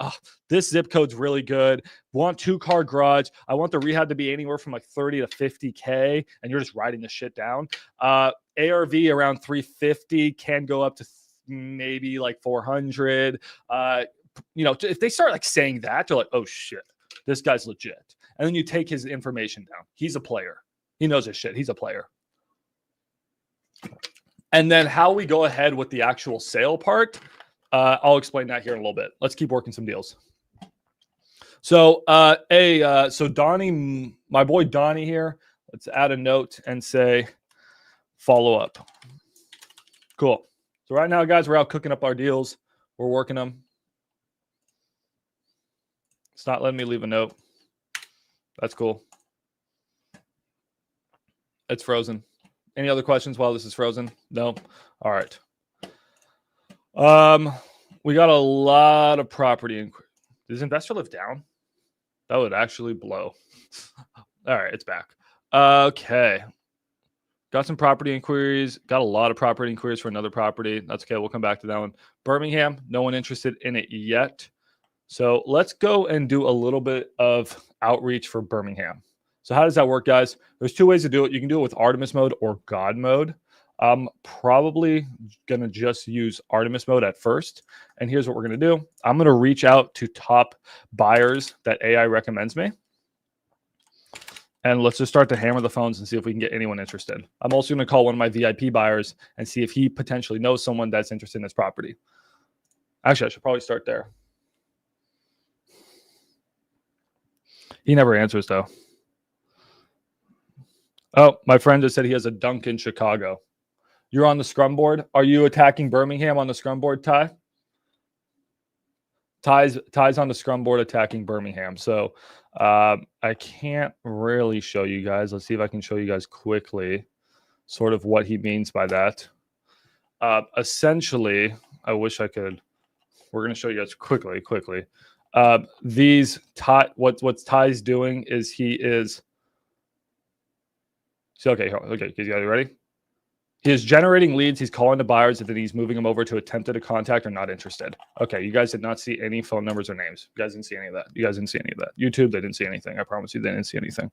This zip code's really good. Want 2-car garage. I want the rehab to be anywhere from like 30 to 50K, and you're just writing the shit down. ARV around 350, can go up to maybe like 400. If they start like saying that, you're like, oh shit, this guy's legit. And then you take his information down. He's a player. He knows his shit. He's a player. And then how we go ahead with the actual sale part, I'll explain that here in a little bit. Let's keep working some deals. So, so Donnie, my boy Donnie here, let's add a note and say follow up. Cool. So right now, guys, we're out cooking up our deals. We're working them. It's not letting me leave a note. That's cool. It's frozen. Any other questions while this is frozen? No? All right. We got a lot of property. Does InvestorLift down? That would actually blow. All right, it's back. Okay. Got some property inquiries. Got a lot of property inquiries for another property. That's okay. We'll come back to that one. Birmingham, no one interested in it yet. So let's go and do a little bit of outreach for Birmingham. So how does that work, guys? There's two ways to do it. You can do it with Artemis mode or God mode. I'm probably going to just use Artemis mode at first. And here's what we're going to do. I'm going to reach out to top buyers that AI recommends me. And let's just start to hammer the phones and see if we can get anyone interested. I'm also going to call one of my VIP buyers and see if he potentially knows someone that's interested in this property. Actually, I should probably start there. He never answers, though. Oh, my friend just said he has a dunk in Chicago. You're on the scrum board. Are you attacking Birmingham on the scrum board, Ty? Ty's on the scrum board attacking Birmingham. So I can't really show you guys. Let's see if I can show you guys quickly sort of what he means by that. Essentially, I wish I could. We're going to show you guys quickly. What Ty's doing is he is. So, okay, you guys ready? He is generating leads. He's calling the buyers, and then he's moving them over to attempted a contact or not interested. Okay, you guys did not see any phone numbers or names. You guys didn't see any of that. YouTube, they didn't see anything. I promise you, they didn't see anything.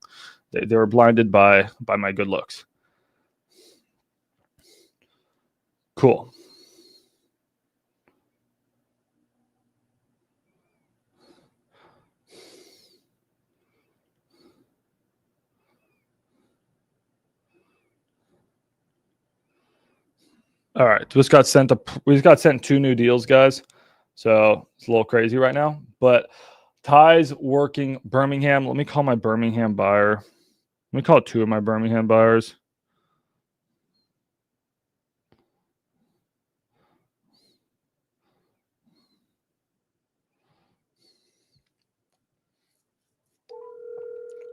They were blinded by my good looks. Cool. All right, we just got sent 2 new deals, guys. So it's a little crazy right now. But Ty's working Birmingham. Let me call my Birmingham buyer. Let me call 2 of my Birmingham buyers.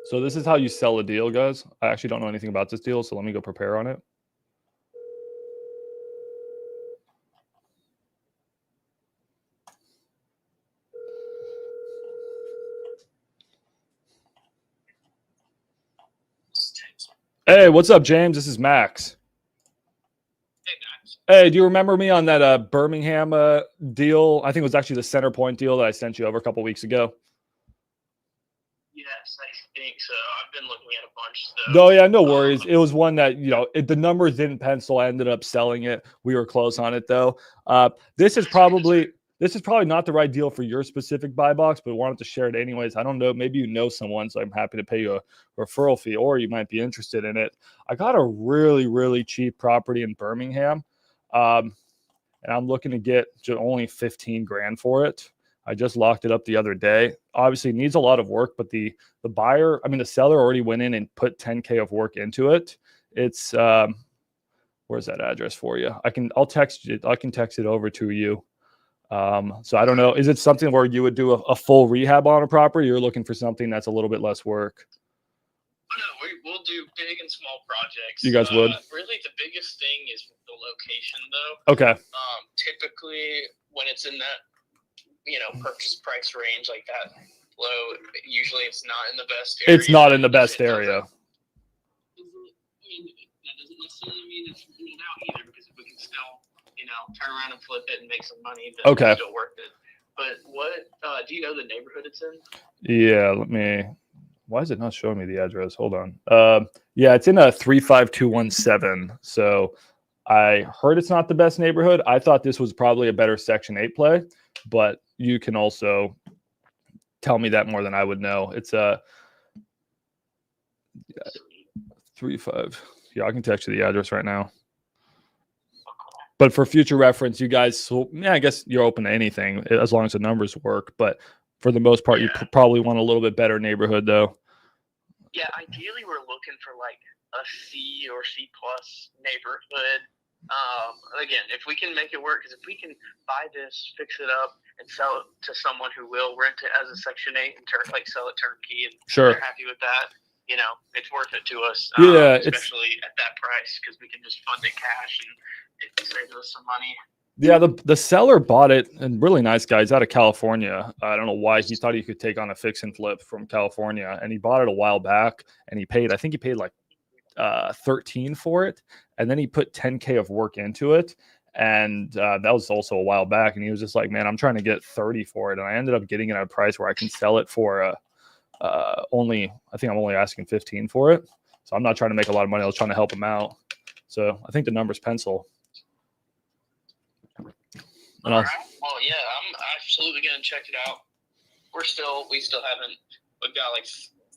So this is how you sell a deal, guys. I actually don't know anything about this deal, so let me go prepare on it. Hey, what's up, James? This is Max. Hey, Max. Hey, do you remember me on that Birmingham deal? I think it was actually the Center Point deal that I sent you over a couple weeks ago. Yes, I think so. I've been looking at a bunch. So, no, yeah, no worries. It was one that, the numbers didn't pencil. I ended up selling it. We were close on it, though. This is probably not the right deal for your specific buy box, but wanted to share it anyways. I don't know. Maybe you know someone, so I'm happy to pay you a referral fee, or you might be interested in it. I got a really, really cheap property in Birmingham, and I'm looking to get only 15 grand for it. I just locked it up the other day. Obviously, it needs a lot of work, but the seller already went in and put 10K of work into it. It's where's that address for you? I can text it over to you. So I don't know. Is it something where you would do a full rehab on a property? You're looking for something that's a little bit less work. No, we'll do big and small projects. You guys would? Really, the biggest thing is the location, though. Okay. Typically, when it's in that purchase price range like that low, usually it's not in the best area. It's not in the best area. That doesn't necessarily mean it's ruled out either, because if we can still, turn around and flip it and make some money, then okay, it's still worth it. But what do you know the neighborhood it's in? Yeah, why is it not showing me the address? Hold on. Yeah, it's in a 35217. So I heard it's not the best neighborhood. I thought this was probably a better Section 8 play, but you can also tell me that more than I would know. It's a 35. Yeah, I can text you the address right now. But for future reference, you guys, I guess you're open to anything as long as the numbers work. But for the most part, you probably want a little bit better neighborhood, though. Yeah, ideally, we're looking for like a C or C plus neighborhood. Again, if we can make it work, because if we can buy this, fix it up, and sell it to someone who will rent it as a Section 8 and sell it turnkey, and they're happy with that, it's worth it to us. Especially at that price, because we can just fund it cash and it saves us some money. Yeah, the seller bought it, and really nice guy. He's out of California. I don't know why he thought he could take on a fix and flip from California, and he bought it a while back, and he paid like 13 for it, and then he put 10K of work into it, and that was also a while back, and he was just like, man, I'm trying to get 30 for it, and I ended up getting it at a price where I can sell it for I'm only asking 15 for it, so I'm not trying to make a lot of money. I was trying to help him out. So I think the numbers pencil. And All right. Well, yeah, I'm absolutely gonna check it out. We still haven't. We've got like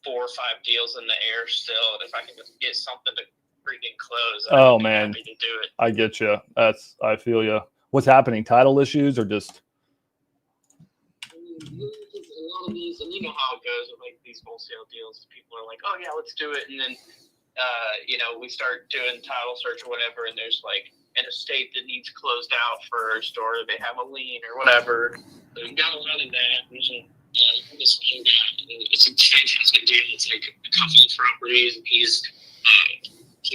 4 or 5 deals in the air still. And if I can just get something to freaking close, Oh I'd be man, happy to do it. I get you. I feel you. What's happening? Title issues or just? A lot of these, and you know how it goes with like these wholesale deals. People are like, "Oh yeah, let's do it," and then we start doing title search or whatever, and there's like an estate that needs closed out first, or they have a lien or whatever. So we've got a lot of that. There's this one guy, it's a fantastic deal. It's like a couple of properties, and he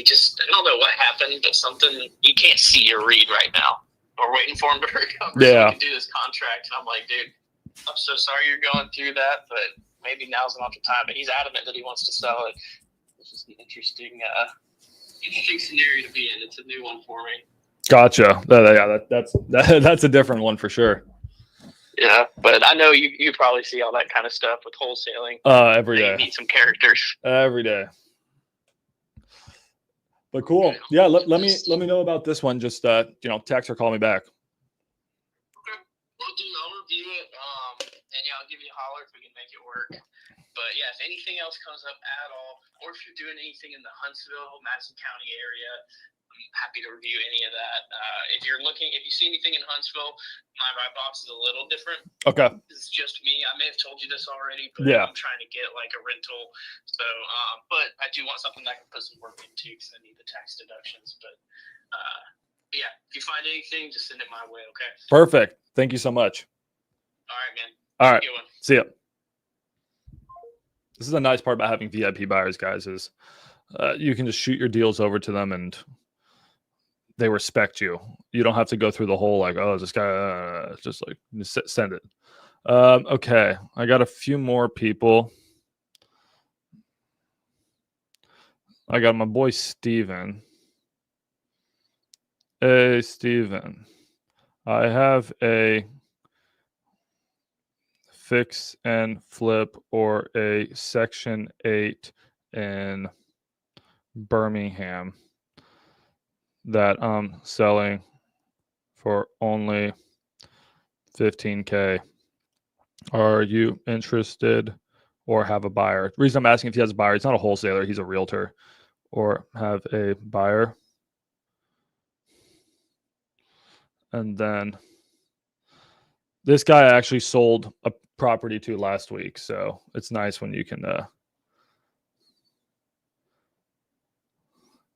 just, I don't know what happened, but something, you can't see or read right now. We're waiting for him to recover so we can do this contract. And I'm like, dude, I'm so sorry you're going through that, but maybe now's not the time. But he's adamant that he wants to sell it. This is an interesting scenario to be in. It's a new one for me. Gotcha. That's a different one for sure. Yeah, but I know you probably see all that kind of stuff with wholesaling. Every day. You meet some characters. Every day. But cool. Yeah, let me know about this one. Just text or call me back. Okay. I'll review it. And yeah, I'll give you a holler if we can make it work. But yeah, if anything else comes up at all, or if you're doing anything in the Huntsville, Madison County area, I'm happy to review any of that. If you see anything in Huntsville, my buy box is a little different. Okay. It's just me. I may have told you this already, but yeah. I'm trying to get like a rental. So, but I do want something that I can put some work into because I need the tax deductions. But yeah, if you find anything, just send it my way, okay? Perfect. Thank you so much. All right, man. All right. See ya. This is a nice part about having VIP buyers, guys, is you can just shoot your deals over to them and they respect you. You don't have to go through the whole like, oh, this guy, just like send it. Okay. I got a few more people. I got my boy, Steven. Hey, Steven. I have a fix and flip or a Section 8 in Birmingham that I'm selling for only $15K. Are you interested or have a buyer? The reason I'm asking if he has a buyer, he's not a wholesaler, he's a realtor. Or have a buyer. And then this guy I actually sold a property to last week. So it's nice when you can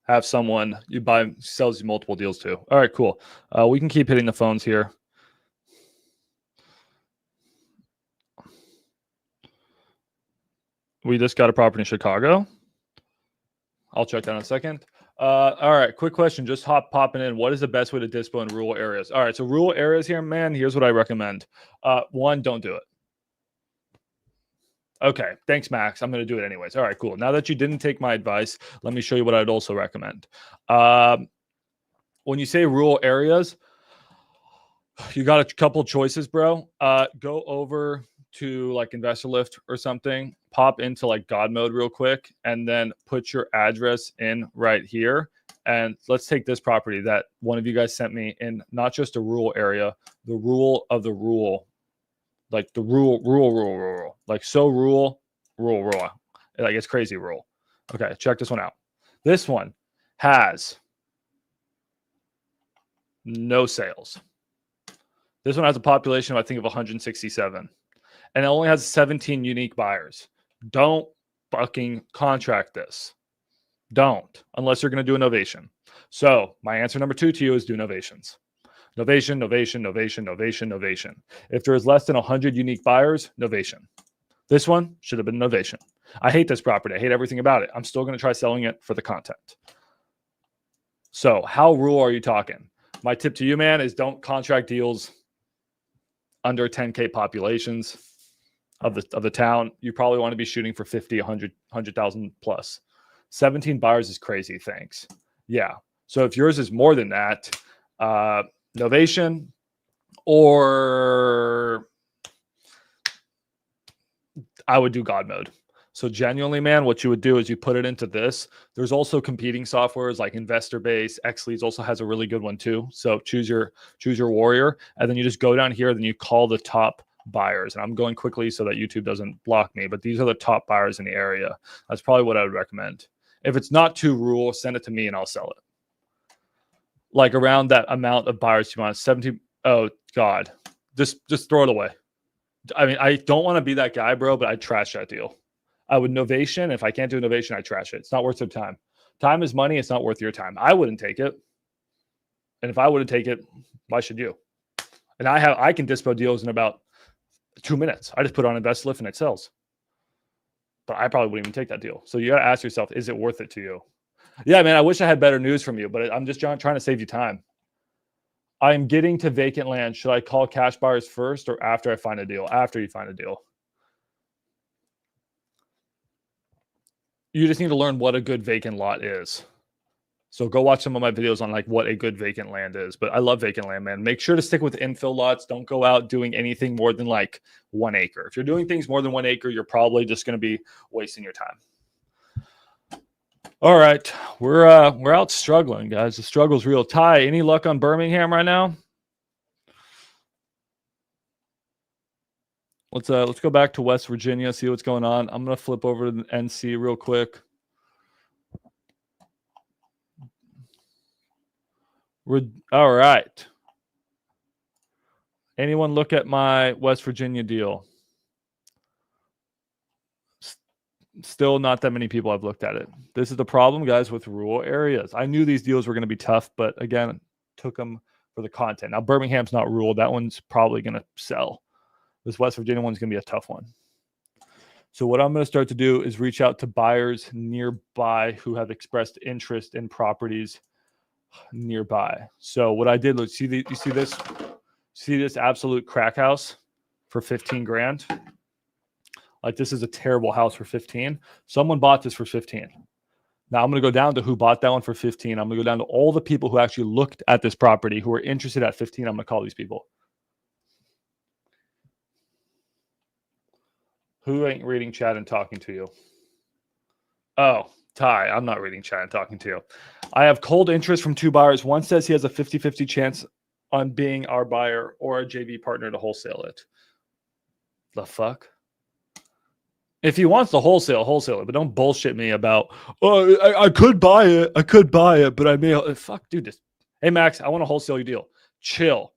have someone you buy, sells you multiple deals to. All right, cool. We can keep hitting the phones here. We just got a property in Chicago. I'll check that in a second. All right, quick question. Just popping in. What is the best way to dispo in rural areas? All right, so rural areas here, man, here's what I recommend. One, don't do it. Okay, thanks, Max. I'm going to do it anyways. All right, cool. Now that you didn't take my advice, let me show you what I'd also recommend. When you say rural areas, you got a couple choices, bro. Go over to like InvestorLift or something, pop into like God mode real quick, and then put your address in right here. And let's take this property that one of you guys sent me in, not just a rural area, the rural of the rural, like the rural, like so rural. Like it's crazy rural. Okay, check this one out. This one has no sales. This one has a population of, I think, of 167. And it only has 17 unique buyers. Don't fucking contract this. Don't, unless you're going to do a novation. So my answer number 2 to you is do novations. Novation. If there's less than 100 unique buyers, novation. This one should have been novation. I hate this property. I hate everything about it. I'm still going to try selling it for the content. So how rural are you talking? My tip to you, man, is don't contract deals under 10K populations of the town. You probably want to be shooting for 50, 100,000 plus. 17 buyers is crazy. Thanks. Yeah. So if yours is more than that, novation, or I would do God mode. So genuinely, man, what you would do is you put it into this. There's also competing softwares like InvestorBase. XLeads also has a really good one too. So choose your warrior, and then you just go down here. Then you call the top buyers. And I'm going quickly so that YouTube doesn't block me. But these are the top buyers in the area. That's probably what I would recommend. If it's not too rural, send it to me and I'll sell it. Like around that amount of buyers you want. 17. Oh God, just throw it away. I mean, I don't want to be that guy, bro, but I trash that deal. I would novation. If I can't do innovation, I trash it. It's not worth your time. Time is money. It's not worth your time. I wouldn't take it. And if I wouldn't take it, why should you? And I can dispo deals in about 2 minutes. I just put on InvestorLift and it sells. But I probably wouldn't even take that deal. So you got to ask yourself, is it worth it to you? Yeah, man, I wish I had better news from you, but I'm just trying to save you time. I'm getting to vacant land. Should I call cash buyers first or after I find a deal? After you find a deal. You just need to learn what a good vacant lot is. So go watch some of my videos on like what a good vacant land is. But I love vacant land, man. Make sure to stick with infill lots. Don't go out doing anything more than like 1 acre. If you're doing things more than 1 acre, you're probably just going to be wasting your time. All right, we're out struggling, guys. The struggle's real. Ty, any luck on Birmingham right now? Let's go back to West Virginia, see what's going on. I'm gonna flip over to the NC real quick. All right. Anyone look at my West Virginia deal? Still not that many people have looked at it. This is the problem, guys, with rural areas. I knew these deals were going to be tough, but again, took them for the content. Now, Birmingham's not rural. That one's probably going to sell. This West Virginia one's going to be a tough one. So what I'm going to start to do is reach out to buyers nearby who have expressed interest in properties nearby. So what I did, look, you see this? See this absolute crack house for 15 grand? Like, this is a terrible house for 15. Someone bought this for 15. Now I'm going to go down to who bought that one for 15. I'm going to go down to all the people who actually looked at this property who are interested at 15. I'm going to call these people. Who ain't reading chat and talking to you? Oh, Ty, I'm not reading chat and talking to you. I have cold interest from 2 buyers. One says he has a 50-50 chance on being our buyer or a JV partner to wholesale it. The fuck? If he wants to wholesale it, but don't bullshit me about, oh, I could buy it, but I may. Fuck, dude. Hey, Max, I want to wholesale your deal. Chill.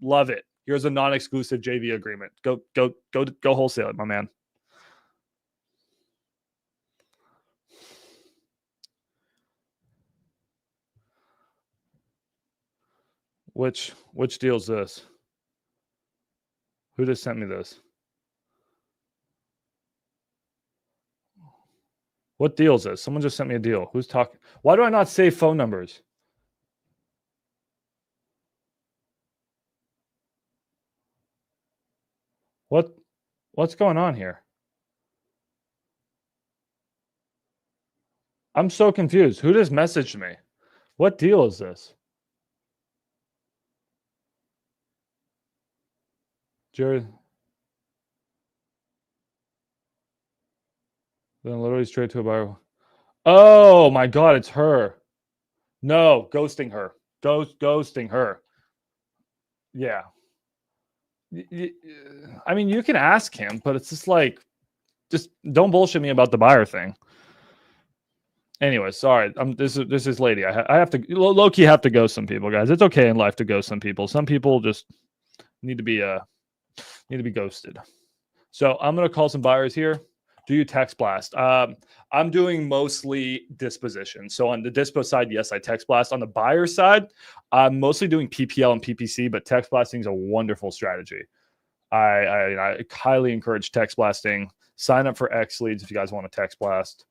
Love it. Here's a non-exclusive JV agreement. Go wholesale it, my man. Which deal is this? Who just sent me this? What deal is this? Someone just sent me a deal. Who's talking? Why do I not save phone numbers? What's going on here? I'm so confused. Who just messaged me? What deal is this? Jared. Then literally straight to a buyer. Oh my God, it's her. No, ghosting her. Ghosting her. Yeah. I mean, you can ask him, but it's just like, just don't bullshit me about the buyer thing. Anyway, sorry. This is lady. I have to low-key have to ghost some people, guys. It's okay in life to ghost some people. Some people just need to be ghosted. So I'm gonna call some buyers here. Do you text blast? I'm doing mostly disposition. So on the dispo side, yes, I text blast. On the buyer side, I'm mostly doing PPL and PPC, but text blasting is a wonderful strategy. I highly encourage text blasting. Sign up for XLeads if you guys want to text blast.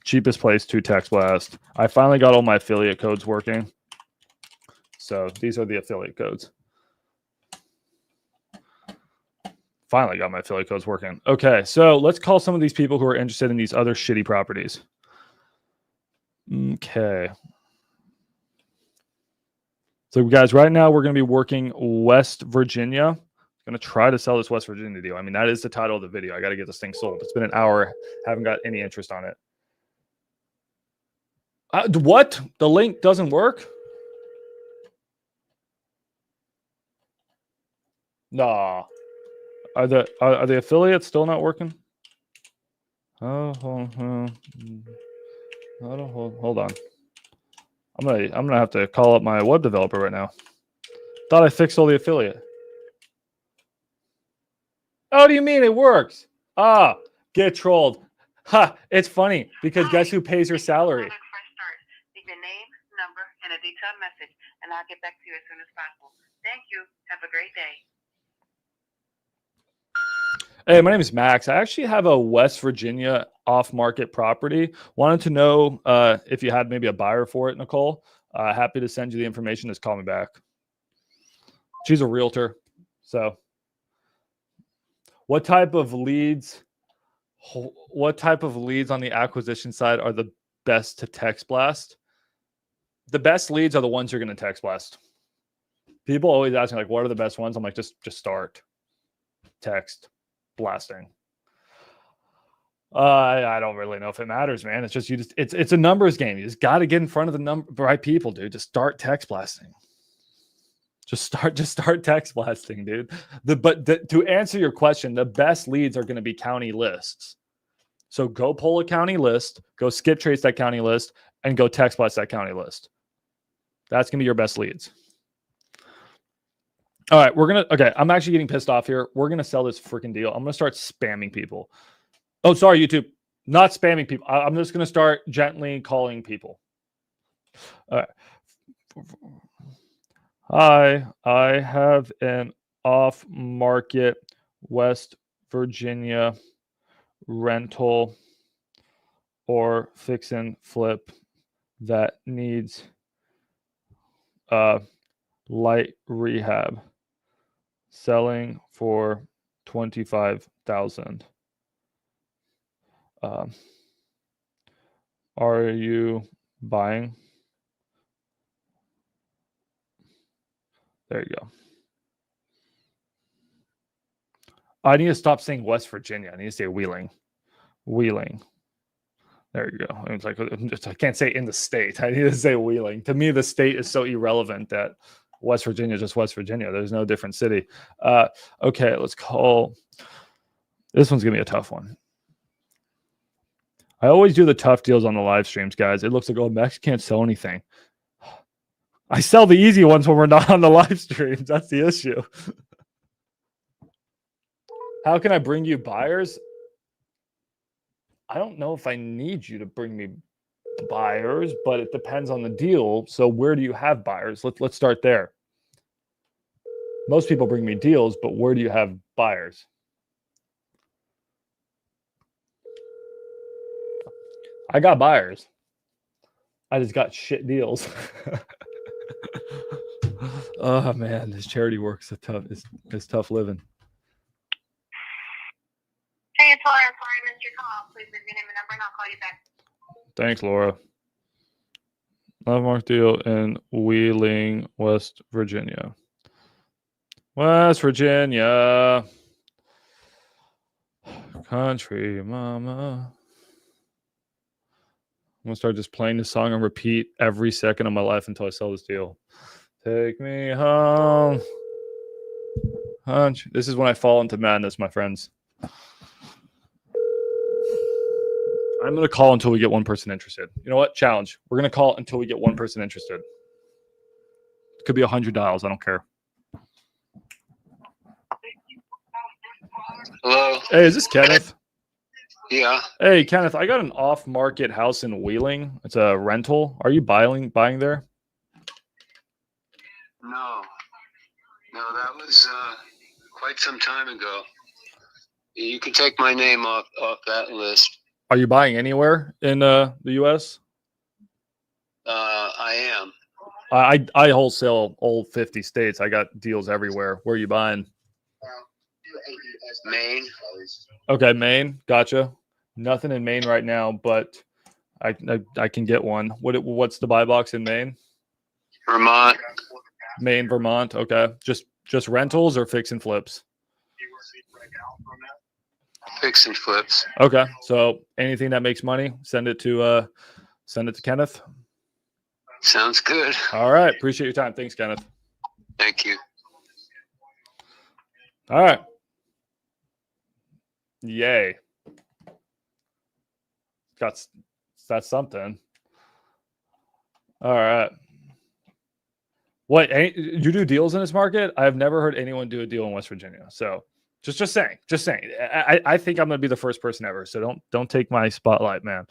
Cheapest place to text blast. I finally got all my affiliate codes working. So these are the affiliate codes. Finally got my affiliate codes working. Okay, so let's call some of these people who are interested in these other shitty properties. Okay. So guys, right now we're going to be working West Virginia. Gonna try to sell this West Virginia deal. I mean, that is the title of the video. I got to get this thing sold. It's been an hour. Haven't got any interest on it. What? The link doesn't work? Nah. Are the affiliates still not working? Oh, hold on. I'm gonna have to call up my web developer right now. Thought I fixed all the affiliate. Oh, do you mean it works? Ah, get trolled. Ha! It's funny because guess who pays your salary? Leave your name, number, and a detailed message, and I'll get back to you as soon as possible. Thank you. Have a great day. Hey, my name is Max. I actually have a West Virginia off-market property. Wanted to know if you had maybe a buyer for it, Nicole. Happy to send you the information. Just call me back. She's a realtor. So what type of leads on the acquisition side are the best to text blast? The best leads are the ones you're going to text blast. People always ask me, like, what are the best ones? I'm like, just start text blasting. I don't really know if it matters, man. It's just it's a numbers game. You just got to get in front of the right people, dude. Just start text blasting. Just start text blasting, dude. To answer your question, the best leads are going to be county lists. So go pull a county list, go skip trace that county list, and go text blast that county list. That's going to be your best leads. All right, okay, I'm actually getting pissed off here. We're going to sell this freaking deal. I'm going to start spamming people. Oh, sorry, YouTube. Not spamming people. I'm just going to start gently calling people. All right. Hi, I have an off-market West Virginia rental or fix and flip that needs light rehab, selling for $25,000. Are you buying? There you go. I need to stop saying West Virginia. I need to say Wheeling. Wheeling. There you go. It's like I can't say in the state. I need to say Wheeling. To me, the state is so irrelevant that West Virginia is just West Virginia. There's no different city. Okay, let's call. This one's gonna be a tough one. I always do the tough deals on the live streams, guys. It looks like, oh, Max can't sell anything. I sell the easy ones when we're not on the live streams. That's the issue. How can I bring you buyers? I don't know if I need you to bring me buyers, but it depends on the deal. So where do you have buyers? Let's start there. Most people bring me deals, but where do you have buyers? I got buyers. I just got shit deals. Oh man, this charity work is tough living. Hey, it's Laura. Sorry I missed your call. Please leave your name and number, and I'll call you back. Thanks, Laura. Love deal in Wheeling, West Virginia. West Virginia. Country mama. I'm going to start just playing this song on repeat every second of my life until I sell this deal. Take me home. This is when I fall into madness, my friends. I'm going to call until we get one person interested. You know what? Challenge. We're going to call until we get one person interested. It could be $100. I don't care. Hello. Hey, is this Kenneth? Yeah. Hey, Kenneth, I got an off-market house in Wheeling. It's a rental. Are you buying there? No, that was quite some time ago. You can take my name off that list. Are you buying anywhere in the U.S.? I am. I wholesale all 50 states. I got deals everywhere. Where are you buying? Maine. Okay, Maine. Gotcha. Nothing in Maine right now, but I can get one. What's the buy box in Maine? Vermont. Maine, Vermont. Okay. Just rentals or fix and flips? Fix and flips. Okay. So anything that makes money, send it to Kenneth. Sounds good. All right. Appreciate your time. Thanks, Kenneth. Thank you. All right. Yay. That's something. All right. What, you do deals in this market? I've never heard anyone do a deal in West Virginia. So just saying. I think I'm gonna be the first person ever. So don't take my spotlight, man.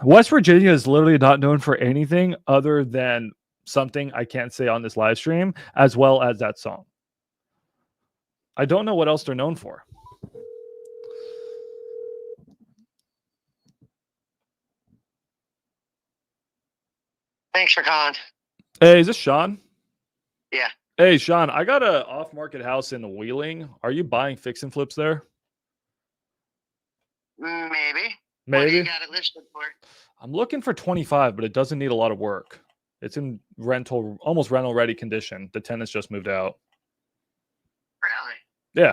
West Virginia is literally not known for anything other than something I can't say on this live stream, as well as that song. I don't know what else they're known for. Thanks for calling. Hey, is this Sean? Yeah. Hey, Sean, I got a off-market house in Wheeling. Are you buying fix and flips there? Maybe. Maybe. What do you got it listed for? I'm looking for 25, but it doesn't need a lot of work. It's in almost rental ready condition. The tenants just moved out. Really? Yeah.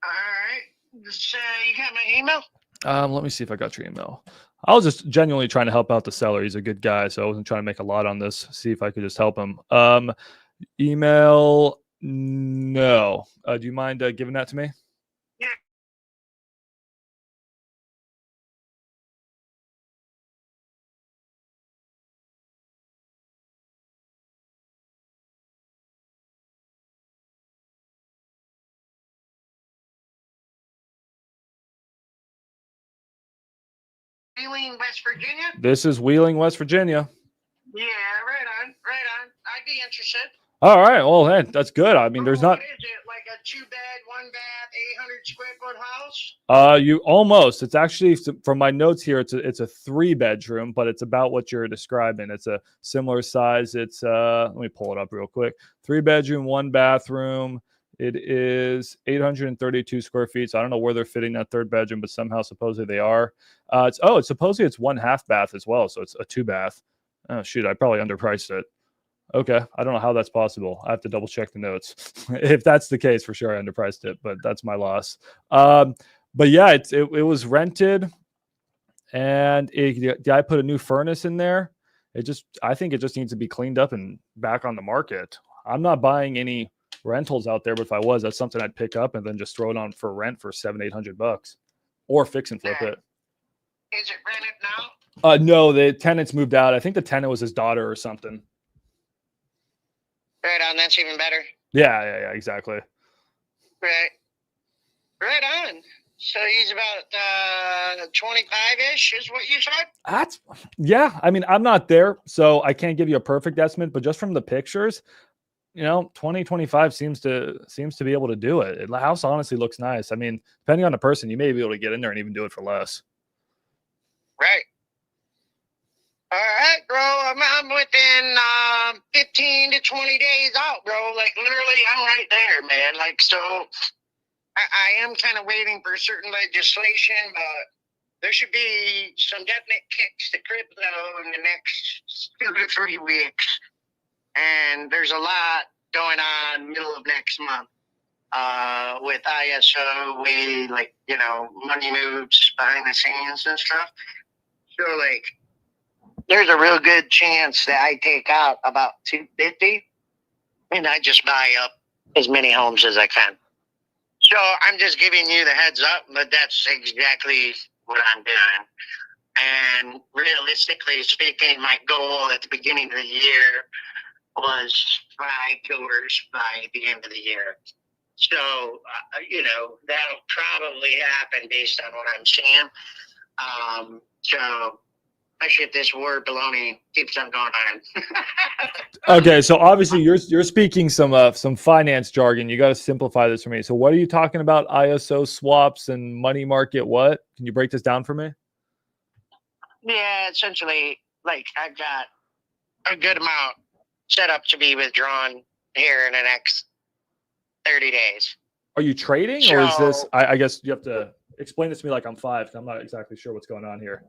All right. So you got my email? Let me see if I got your email. I was just genuinely trying to help out the seller. He's a good guy, so I wasn't trying to make a lot on this. See if I could just help him. Email, no. Do you mind giving that to me? Yeah. Wheeling, West Virginia? This is Wheeling, West Virginia. Yeah, right on. I'd be interested. All right. Well, hey, that's good. I mean, there's not. Is it like a 2-bed, 1-bath, 800 square foot house? You almost. It's actually, from my notes here, it's a 3-bedroom, but it's about what you're describing. It's a similar size. It's let me pull it up real quick. 3-bedroom, 1-bathroom. It is 832 square feet. So I don't know where they're fitting that 3rd bedroom, but somehow supposedly they are. It's supposedly it's 1/2 bath as well. So it's a 2-bath. Oh shoot, I probably underpriced it. Okay, I don't know how that's possible. I have to double check the notes. If that's the case, for sure I underpriced it, but that's my loss. But yeah, it was rented, and the guy put a new furnace in there. I think it just needs to be cleaned up and back on the market. I'm not buying any rentals out there, but if I was, that's something I'd pick up and then just throw it on for rent for $700-800, or fix and flip it. Is it rented now? No, the tenants moved out. I think the tenant was his daughter or something. Right on. That's even better. Yeah, exactly. Right on. So he's about 25-ish is what you said? Yeah. I mean, I'm not there, so I can't give you a perfect estimate, but just from the pictures, 2025 seems to be able to do it. The house honestly looks nice. I mean, depending on the person, you may be able to get in there and even do it for less. Right. All right, bro. I'm within 15 to 20 days out, bro. Like, literally, I'm right there, man. Like, so I am kind of waiting for certain legislation, but there should be some definite kicks to crypto in the next 2 to 3 weeks. And there's a lot going on middle of next month with ISO, money moves behind the scenes and stuff. So, like, there's a real good chance that I take out about 250 and I just buy up as many homes as I can. So I'm just giving you the heads up, but that's exactly what I'm doing. And realistically speaking, my goal at the beginning of the year was 5 tours by the end of the year. So, that'll probably happen based on what I'm seeing. So especially if this war baloney keeps on going on. Okay, so obviously you're speaking some finance jargon. You got to simplify this for me. So what are you talking about? ISO swaps and money market? What? Can you break this down for me? Yeah, essentially, like, I've got a good amount set up to be withdrawn here in the next 30 days. Are you trading, or is this? I guess you have to explain this to me like I'm 5. I'm not exactly sure what's going on here.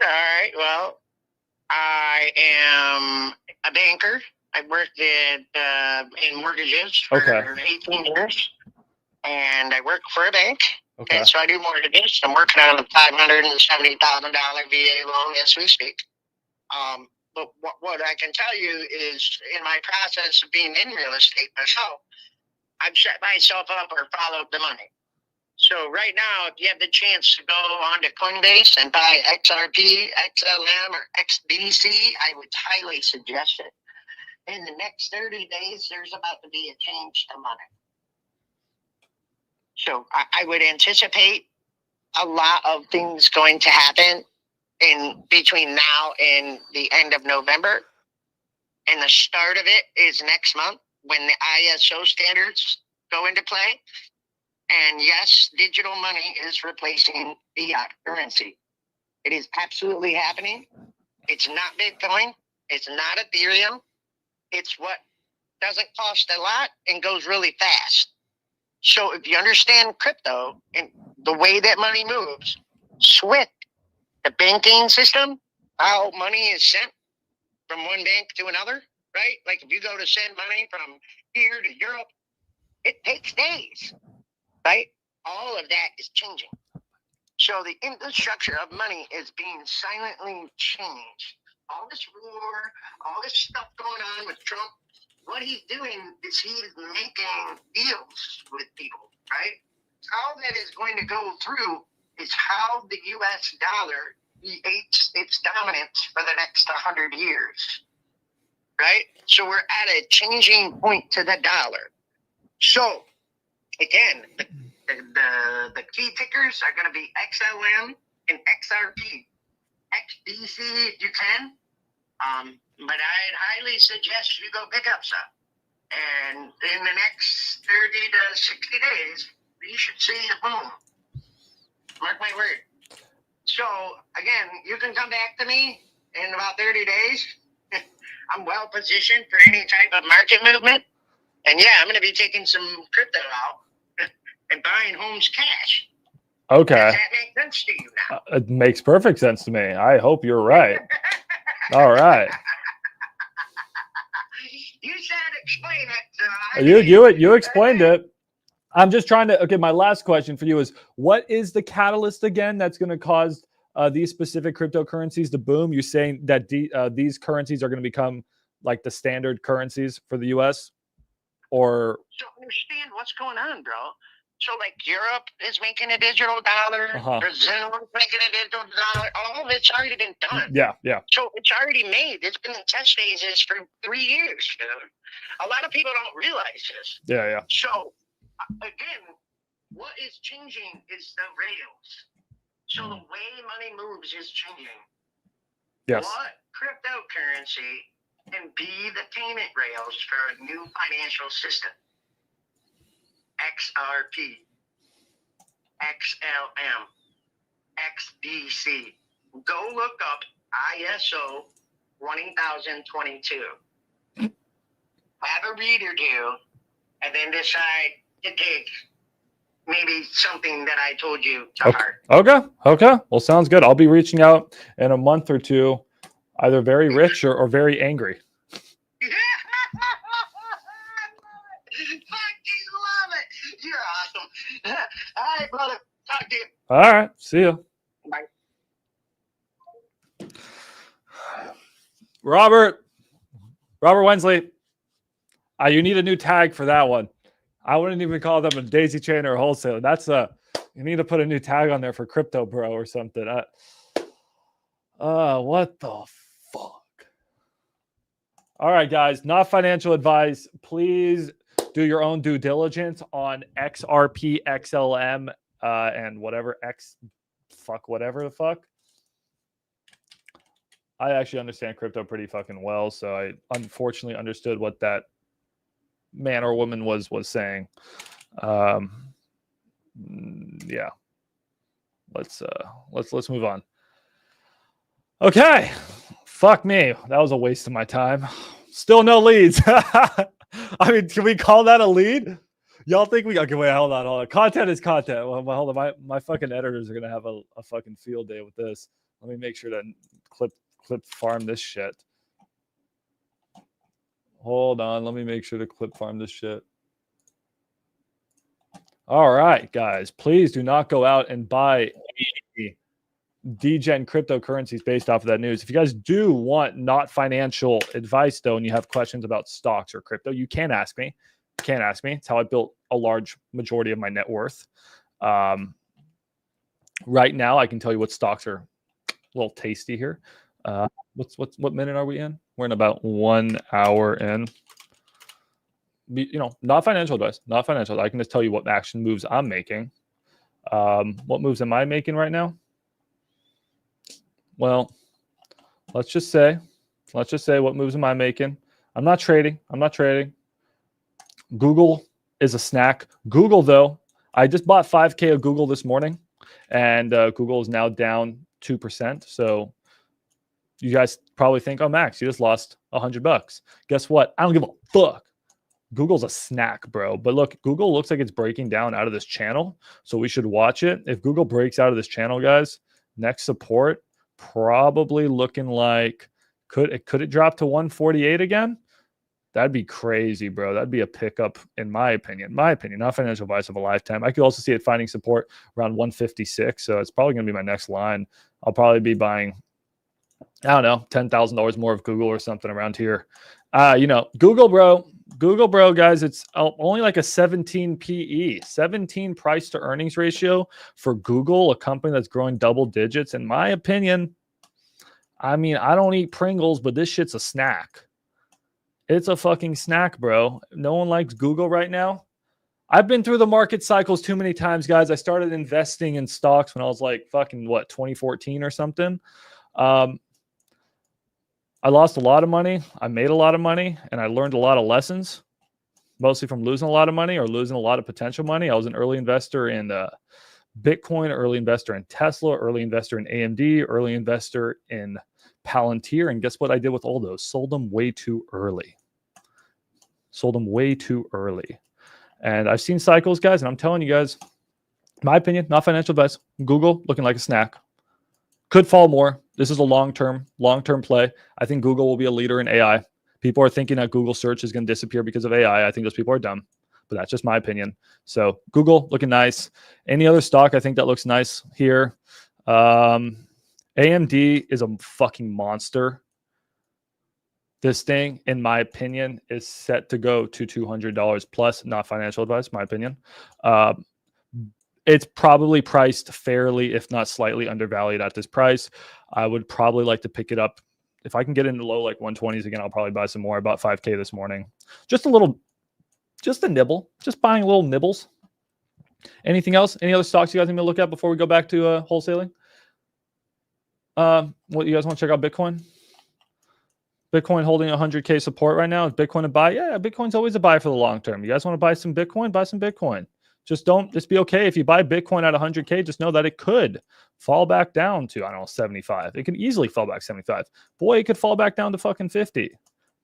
All right. Well, I am a banker. I worked in mortgages for 18 years. and I work for a bank. Okay. And so I do mortgages. I'm working on a $570,000 VA loan as we speak. But what I can tell you is, in my process of being in real estate myself, I've set myself up or followed the money. So right now, if you have the chance to go onto Coinbase and buy XRP, XLM, or XBC, I would highly suggest it. In the next 30 days, there's about to be a change to money. So I would anticipate a lot of things going to happen in between now and the end of November. And the start of it is next month when the ISO standards go into play. And yes, digital money is replacing fiat currency. It is absolutely happening. It's not Bitcoin. It's not Ethereum. It's what doesn't cost a lot and goes really fast. So if you understand crypto and the way that money moves, SWIFT, the banking system, how money is sent from one bank to another, right? Like if you go to send money from here to Europe, it takes days. Right? All of that is changing. So the infrastructure of money is being silently changed. All this war, all this stuff going on with Trump, what he's doing is he's making deals with people, right? How that is going to go through is how the U.S. dollar creates its dominance for the next 100 years, right? So we're at a changing point to the dollar. So again, the key tickers are going to be XLM and XRP. XBC if you can. But I'd highly suggest you go pick up some. And in the next 30 to 60 days, you should see a boom. Mark my word. So, again, you can come back to me in about 30 days. I'm well positioned for any type of market movement. And yeah, I'm going to be taking some crypto out and buying homes cash. Okay. Does that make sense to you now? It makes perfect sense to me. I hope you're right. All right. You said explain it. You explained it. I'm just trying to. Okay, my last question for you is: what is the catalyst again that's going to cause these specific cryptocurrencies to boom? You're saying that these currencies are going to become like the standard currencies for the U.S. or? So understand what's going on, bro. So like Europe is making a digital dollar, Brazil is making a digital dollar. All of it's already been done. Yeah. So it's already made. It's been in test phases for 3 years. You know? A lot of people don't realize this. Yeah. So again, what is changing is the rails. So the way money moves is changing. Yes. What cryptocurrency can be the payment rails for a new financial system? XRP, XLM, XBC. Go look up ISO 20022. Have a read or two, and then decide to take maybe something that I told you to heart. Okay. Well, sounds good. I'll be reaching out in a month or two, either very rich or very angry. Love it. You're awesome. All right, brother. Talk to you. All right. See ya. Bye. Robert Wensley. You need a new tag for that one. I wouldn't even call them a daisy chain or a wholesaler. You need to put a new tag on there for crypto bro or something. What the fuck? All right, guys, not financial advice. Please do your own due diligence on XRP, XLM, and whatever whatever the fuck. I actually understand crypto pretty fucking well, so I unfortunately understood what that man or woman was saying. Yeah. Let's move on. Okay. Fuck me. That was a waste of my time. Still no leads. I mean, can we call that a lead? Y'all think okay, wait, hold on. Content is content. Well, hold on. My fucking editors are gonna have a fucking field day with this. Let me make sure to clip farm this shit. Hold on. Let me make sure to clip farm this shit. All right, guys, please do not go out and buy any degen cryptocurrencies based off of that news. If you guys do want not financial advice, though, and you have questions about stocks or crypto, you can ask me. You can ask me. It's how I built a large majority of my net worth. Right now, I can tell you what stocks are a little tasty here. What minute are we in? We're in about 1 hour in. Not financial advice, not financial. I can just tell you what action moves I'm making. What moves am I making right now? Well, let's just say what moves am I making? I'm not trading. Google is a snack. Google, though, I just bought 5K of Google this morning, and Google is now down 2%. So you guys probably think, oh, Max, you just lost $100. Guess what? I don't give a fuck. Google's a snack, bro. But look, Google looks like it's breaking down out of this channel, so we should watch it. If Google breaks out of this channel, guys, next support probably looking like could it drop to 148 again? That'd be crazy, bro. That'd be a pickup in my opinion. Not financial advice of a lifetime. I could also see it finding support around 156, so it's probably going to be my next line. I'll probably be buying, I don't know, $10,000 more of Google or something around here. Google, bro, guys, it's only like a 17 PE, 17 price to earnings ratio for Google, a company that's growing double digits. In my opinion, I mean, I don't eat Pringles, but this shit's a snack. It's a fucking snack, bro. No one likes Google right now. I've been through the market cycles too many times, guys. I started investing in stocks when I was like fucking 2014 or something. I lost a lot of money. I made a lot of money, and I learned a lot of lessons, mostly from losing a lot of money or losing a lot of potential money. I was an early investor in Bitcoin, early investor in Tesla, early investor in AMD, early investor in Palantir. And guess what I did with all those? Sold them way too early. And I've seen cycles, guys, and I'm telling you guys, my opinion, not financial advice. Google looking like a snack. Could fall more. This is a long-term play. I think Google will be a leader in AI. People are thinking that Google search is going to disappear because of AI. I think those people are dumb, but that's just my opinion. So Google looking nice. Any other stock I think that looks nice here? AMD is a fucking monster. This thing, in my opinion, is set to go to $200 plus. Not financial advice, my opinion. It's probably priced fairly, if not slightly undervalued at this price. I would probably like to pick it up. If I can get into low like 120s again, I'll probably buy some more. I bought 5K this morning. Just a nibble. Just buying little nibbles. Anything else? Any other stocks you guys need me to look at before we go back to wholesaling? What you guys want to check out? Bitcoin? Bitcoin holding 100K support right now. Is Bitcoin a buy? Yeah, Bitcoin's always a buy for the long term. You guys want to buy some Bitcoin? Buy some Bitcoin. Just be okay. If you buy Bitcoin at 100K, just know that it could fall back down to, I don't know, 75. It can easily fall back 75. Boy, it could fall back down to fucking 50.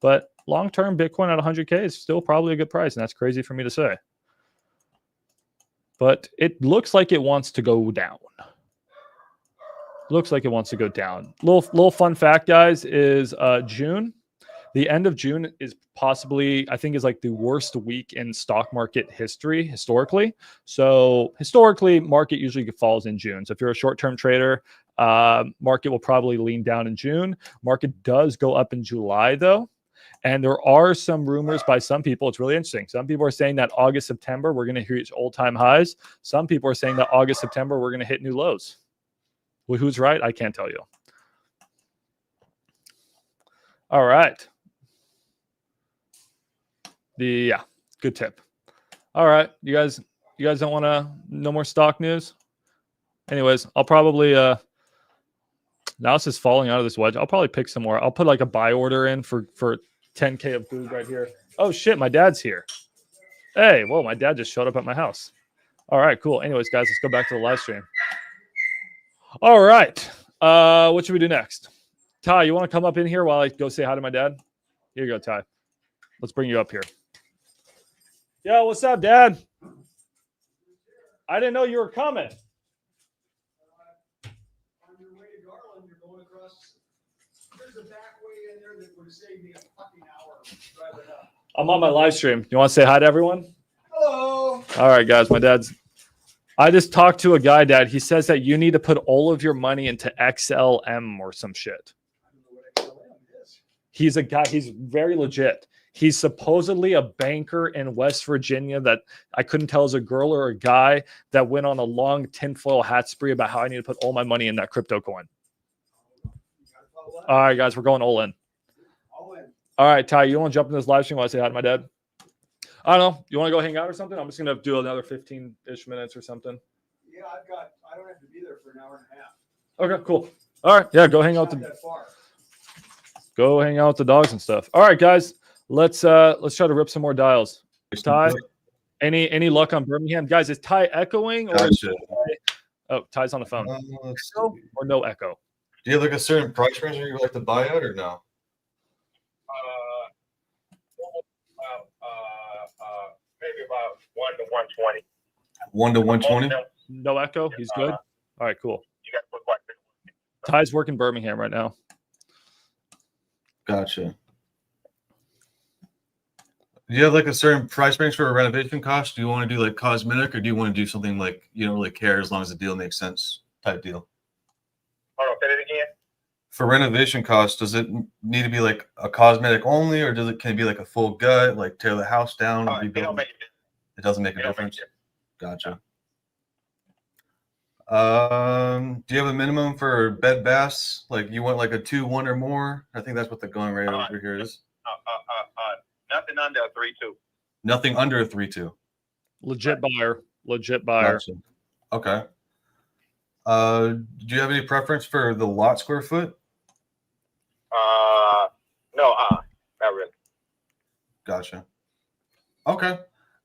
But long-term Bitcoin at 100K is still probably a good price, and that's crazy for me to say. But it looks like it wants to go down. Little fun fact, guys, is June. The end of June is possibly, I think, is like the worst week in stock market history historically. So historically, market usually falls in June. So if you're a short-term trader, market will probably lean down in June. Market does go up in July, though. And there are some rumors by some people. It's really interesting. Some people are saying that August, September, we're going to reach all-time highs. Some people are saying that August, September, we're going to hit new lows. Well, who's right? I can't tell you. All right. Good tip. All right, you guys don't want to no more stock news? Anyways, I'll probably now it's just falling out of this wedge. I'll probably pick some more. I'll put like a buy order in for 10K of Goog right here. Oh shit, my dad's here. Hey, whoa, my dad just showed up at my house. All right, cool. Anyways, guys, let's go back to the live stream. All right. What should we do next? Ty, you want to come up in here while I go say hi to my dad? Here you go, Ty. Let's bring you up here. Yo, what's up, Dad? I didn't know you were coming. On your way to Garland, you're going across. There's a back way in there that would save me a fucking hour driving up. I'm on my live stream. You want to say hi to everyone? Hello. All right, guys. I just talked to a guy, Dad. He says that you need to put all of your money into XLM or some shit. I don't know what XLM is. He's a guy. He's very legit. He's supposedly a banker in West Virginia that I couldn't tell is a girl or a guy that went on a long tinfoil hat spree about how I need to put all my money in that crypto coin. You gotta follow that. All right, guys, we're going all in. All in. All right, Ty, you want to jump in this live stream while I say hi to my dad? I don't know. You want to go hang out or something? I'm just going to do another 15-ish minutes or something. Yeah, I don't have to be there for an hour and a half. Okay, cool. All right, yeah, go hang out. It's not that far. Go hang out with the dogs and stuff. All right, guys, let's try to rip some more dials. Ty, any luck on Birmingham, guys? Is Ty echoing or Ty's on the phone? Echo or no echo? Do you have like a certain price range where you like to buy at or no? Maybe about 1 to 120. 1 to 120? No echo. He's good. All right, cool. You got to put quite a bit. Ty's working Birmingham right now. Gotcha. Do you have like a certain price range for a renovation cost? Do you want to do like cosmetic or do you want to do something like you don't really care as long as the deal makes sense type deal? Hold on, say that again. For renovation costs, does it need to be like a cosmetic only or can it be like a full gut, like tear the house down? It don't make it. It doesn't make a It don't make difference? it. Gotcha. Do you have a minimum for bed baths? Like you want like a 2-1 or more? I think that's what the going rate over here is. Nothing under a 3-2. Nothing under a 3-2. Legit buyer. Legit buyer. Gotcha. Okay. Do you have any preference for the lot square foot? No, not really. Gotcha. Okay.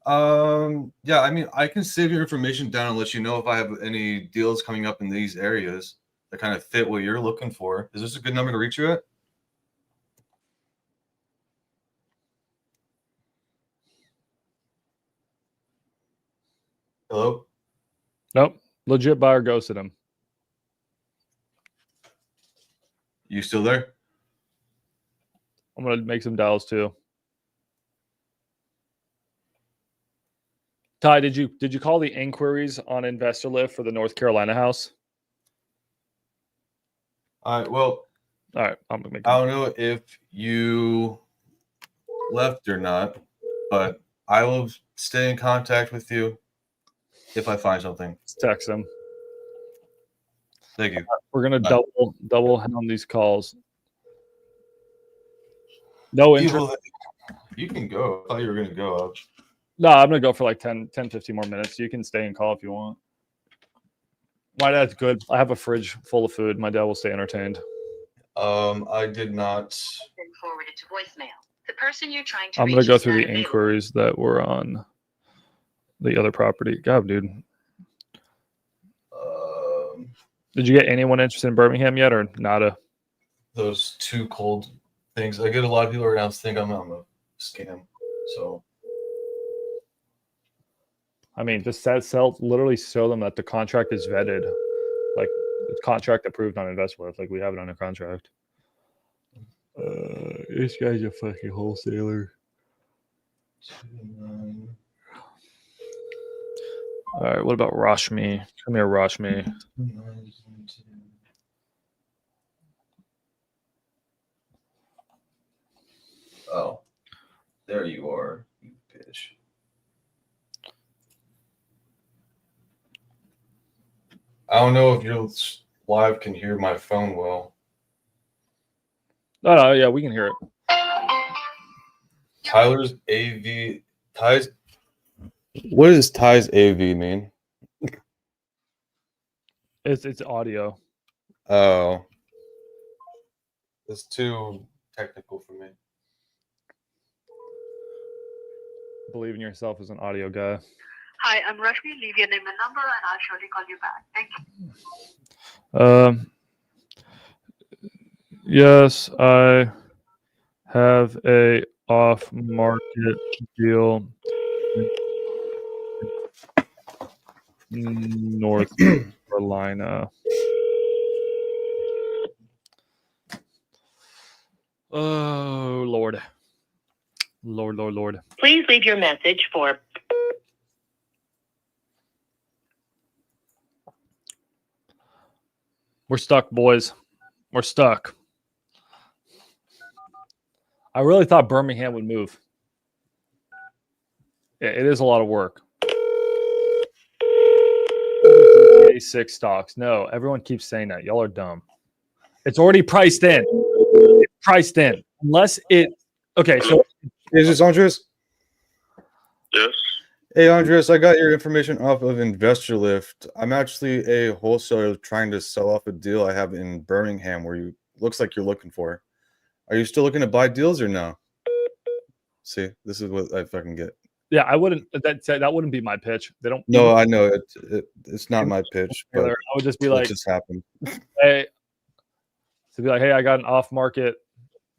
Yeah, I mean, I can save your information down and let you know if I have any deals coming up in these areas that kind of fit what you're looking for. Is this a good number to reach you at? Hello? Nope. Legit buyer ghosted him. You still there? I'm gonna make some dials too. Ty, did you call the inquiries on InvestorLift for the North Carolina house? All right. Well, all right. I'm gonna make. I don't know if you left or not, but I will stay in contact with you if I find something. Let's text him. Thank you. We're gonna double hound these calls. No interest. You can go. I thought you were gonna go. No, I'm going to go for like 10, 15 more minutes. You can stay and call if you want. My dad's good. I have a fridge full of food. My dad will stay entertained. I did not. Forwarded to voicemail. The person you're trying to I'm going to go through the inquiries that were on the other property. God, dude. Did you get anyone interested in Birmingham yet or nada? Those two cold things. I get a lot of people right now think I'm a scam. So. I mean, just literally show them that the contract is vetted. Like, it's contract approved on InvestorLift. Like, we have it under contract. This guy's a fucking wholesaler. All right, what about Rashmi? Come here, Rashmi. Oh, there you are, you bitch. I don't know if your live can hear my phone well. No, yeah, we can hear it. Tyler's AV. Ty's. What does Ty's AV mean? It's audio. Oh. It's too technical for me. Believe in yourself as an audio guy. Hi, I'm Rashmi. Leave your name and number, and I'll surely call you back. Thank you. Yes, I have a off-market deal in North Carolina. Oh, Lord. Lord. Please leave your message for We're stuck, boys. We're stuck. I really thought Birmingham would move. It is a lot of work. GTA 6 stocks. No, everyone keeps saying that. Y'all are dumb. It's already priced in. It's priced in. Unless it. Okay, so. Is this Andres? Yes. Hey, Andres, I got your information off of InvestorLift. I'm actually a wholesaler trying to sell off a deal I have in Birmingham where you looks like you're looking for. Are you still looking to buy deals or no? See, this is what I fucking get. Yeah, I wouldn't. That wouldn't be my pitch. They don't. No, I know it's not my pitch, but I would just be what like, just happened. hey, to be like, hey, I got an off-market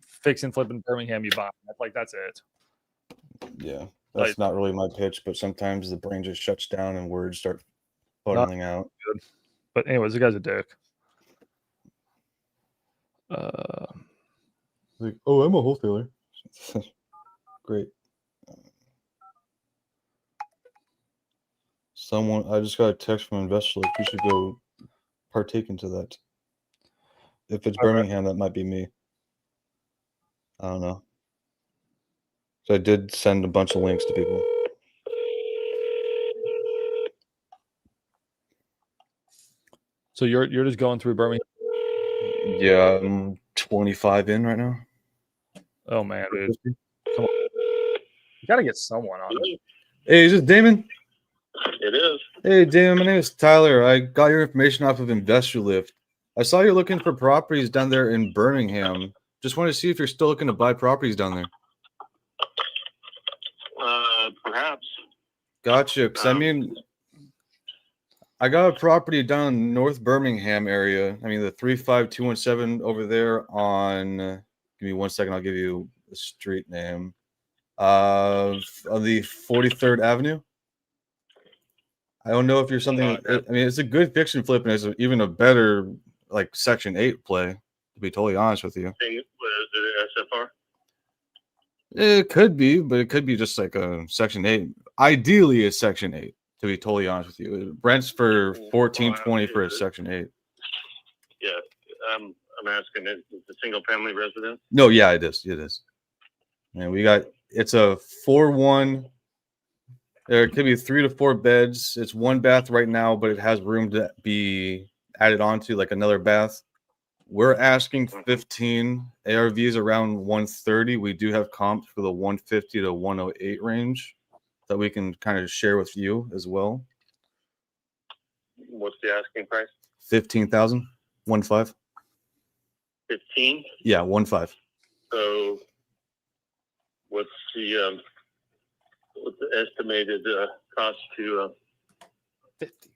fix and flip in Birmingham. You buy? That's it. Yeah, that's not really my pitch, but sometimes the brain just shuts down and words start funneling out. Good. But anyways, the guy's a dick. Like, oh, I'm a wholesaler. Great. I just got a text from InvestorLift. You should go partake into that. If it's Birmingham, that might be me. I don't know. So I did send a bunch of links to people. So you're just going through Birmingham? Yeah, I'm 25 in right now. Oh man, dude. Come on. You gotta get someone on. Hey, is this Damon? It is. Hey, Damon, my name is Tyler. I got your information off of InvestorLift. I saw you're looking for properties down there in Birmingham. Just wanted to see if you're still looking to buy properties down there. Perhaps. Gotcha. Because I mean, I got a property down in North Birmingham area. I mean, the 35217 over there on. Give me 1 second. I'll give you the street name. On the 43rd Avenue. I don't know if you're something. I mean, it's a good fix and flip, and it's even a better like Section 8 play. To be totally honest with you. Is it SFR? It could be, but it could be just like a Section 8. Ideally, it's Section 8. To be totally honest with you, rents for 1420 for a Section 8. Yeah, I'm asking. Is it a single family residence? No, yeah, it is. It is. And it's a 4-1. There could be 3 to 4 beds. It's 1 bath right now, but it has room to be added onto like another bath. We're asking 15. ARVs around 130. We do have comps for the 150 to 108 range that we can kind of share with you as well. What's the asking price? 15,000. 1.5. 15. Yeah, 1.5. So, what's the estimated cost to 50.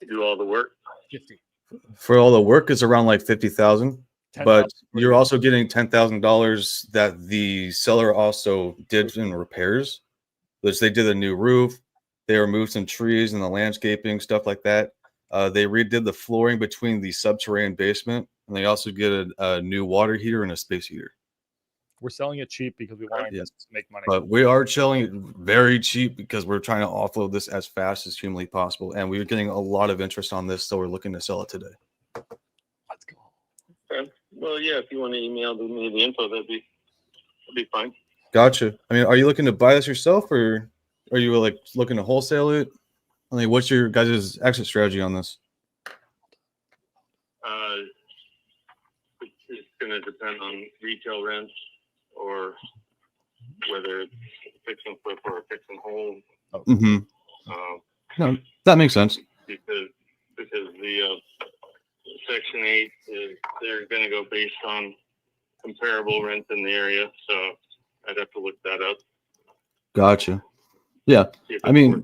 do all the work? 50. For all the work, it's around like 50,000. But you're $10,000. also getting $10,000 that the seller also did in repairs, which they did a new roof. They removed some trees and the landscaping, stuff like that. They redid the flooring between the subterranean basement, and they also get a new water heater and a space heater. We're selling it cheap because we want Yes. to make money. But we are selling it very cheap because we're trying to offload this as fast as humanly possible. And we're getting a lot of interest on this, so we're looking to sell it today. Let's go. Okay. Well, yeah, if you want to email me the info, that'd be fine. Gotcha. I mean, are you looking to buy this yourself, or are you like looking to wholesale it? I mean, what's your guys' exit strategy on this? It's going to depend on retail rents or whether it's fix and flip or a fix and hold. Mm-hmm. No, that makes sense. Because the Section 8 they're going to go based on comparable rents in the area, so I'd have to look that up. Gotcha. Yeah, I mean,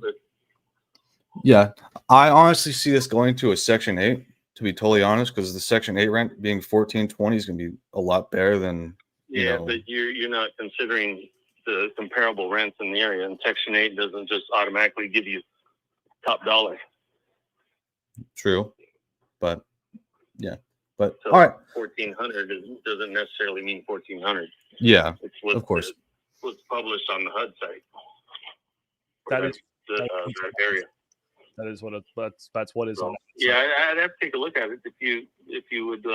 yeah, I honestly see this going to a Section 8. To be totally honest, because the Section 8 rent being 1420 is going to be a lot better than. Yeah, but you're not considering the comparable rents in the area, and Section 8 doesn't just automatically give you top dollar. True, but yeah, but so all right, 1,400 doesn't necessarily mean 1,400. Yeah, it's what, of course. What's published on the HUD site. That is that area. That is what that's what is on So, it. yeah, I'd have to take a look at it if you would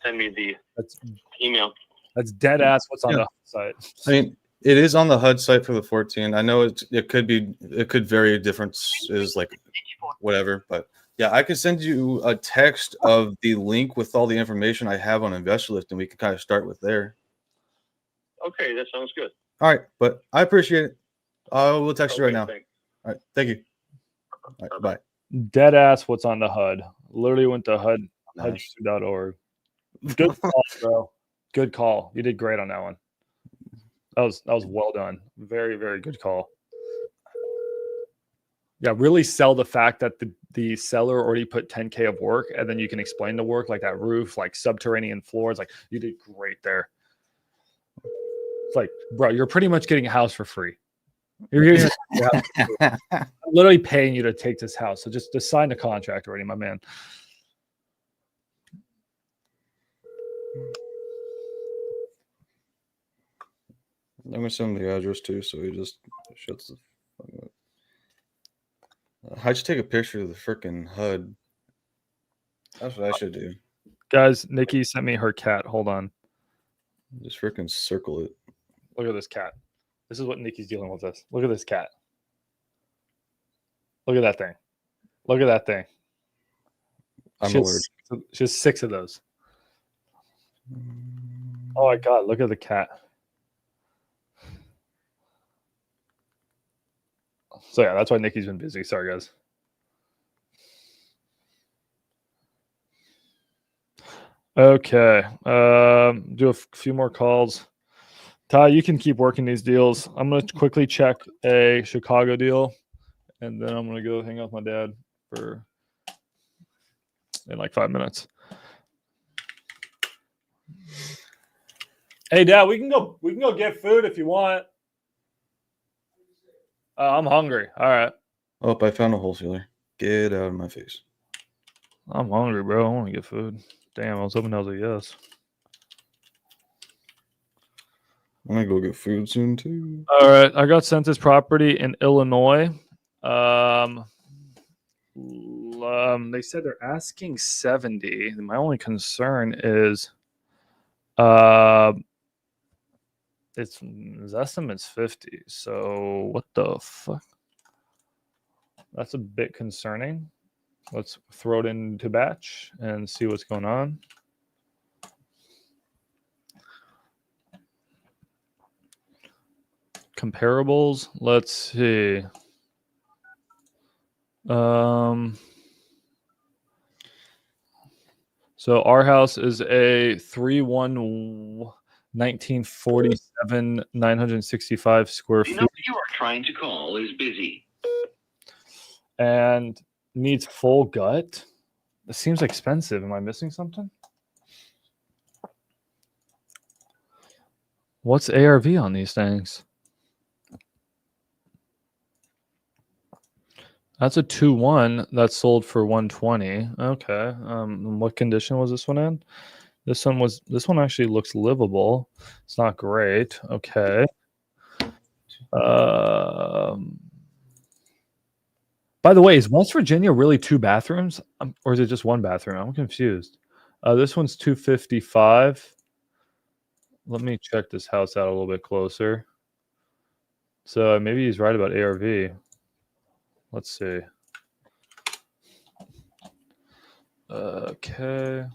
send me the That's email. that's dead ass what's on Yeah. the site. I mean, it is on the HUD site for the 14. I know it could vary differences, like whatever, but yeah, I could send you a text of the link with all the information I have on InvestorLift, and we can kind of start with there. Okay, that sounds good. All right, but I appreciate it. We'll text you right Okay, now. thanks. All right, thank you. All right, bye. Dead ass what's on the HUD. Literally went to Nice. HUD.org. Good call, bro. Good call. You did great on that one. That was well done. Very, very good call. Yeah, really sell the fact that the seller already put 10K of work, and then you can explain the work, like that roof, like subterranean floors. Like, you did great there. It's like, bro, you're pretty much getting a house for free. You're getting I'm literally paying you to take this house. So just sign the contract already, my man. I'm gonna send him the address too, so he just shuts the fuck up. How'd you take a picture of the freaking HUD? That's what I should do. Guys, Nikki sent me her cat. Hold on. Just freaking circle it. Look at this cat. This is what Nikki's dealing with us. Look at this cat. Look at that thing. Look at that thing. I'm alert. She has 6 of those. Oh my God, look at the cat. So yeah, that's why Nikki's been busy. Sorry, guys. Okay. Do a few more calls. Ty, you can keep working these deals. I'm going to quickly check a Chicago deal, and then I'm going to go hang out with my dad in like 5 minutes. Hey, Dad, we can go get food if you want. I'm hungry. All right. Oh, I found a wholesaler. Get out of my face. I'm hungry, bro. I want to get food. Damn, I was hoping that was a yes. I'm gonna go get food soon too. All right, I got sent this property in Illinois. They said they're asking 70. My only concern is, his estimate's 50. So what the fuck? That's a bit concerning. Let's throw it into batch and see what's going on. Comparables. Let's see. So our house is a 1947, 965 square The feet. number you are trying to call is busy. And needs full gut. This seems expensive. Am I missing something? What's ARV on these things? That's a 2-1 that sold for 120. Okay. What condition was this one in? This one actually looks livable. It's not great. Okay. By the way, is West Virginia really 2 bathrooms, or is it just 1 bathroom? I'm confused. This one's 255. Let me check this house out a little bit closer. So maybe he's right about ARV. Let's see. Okay.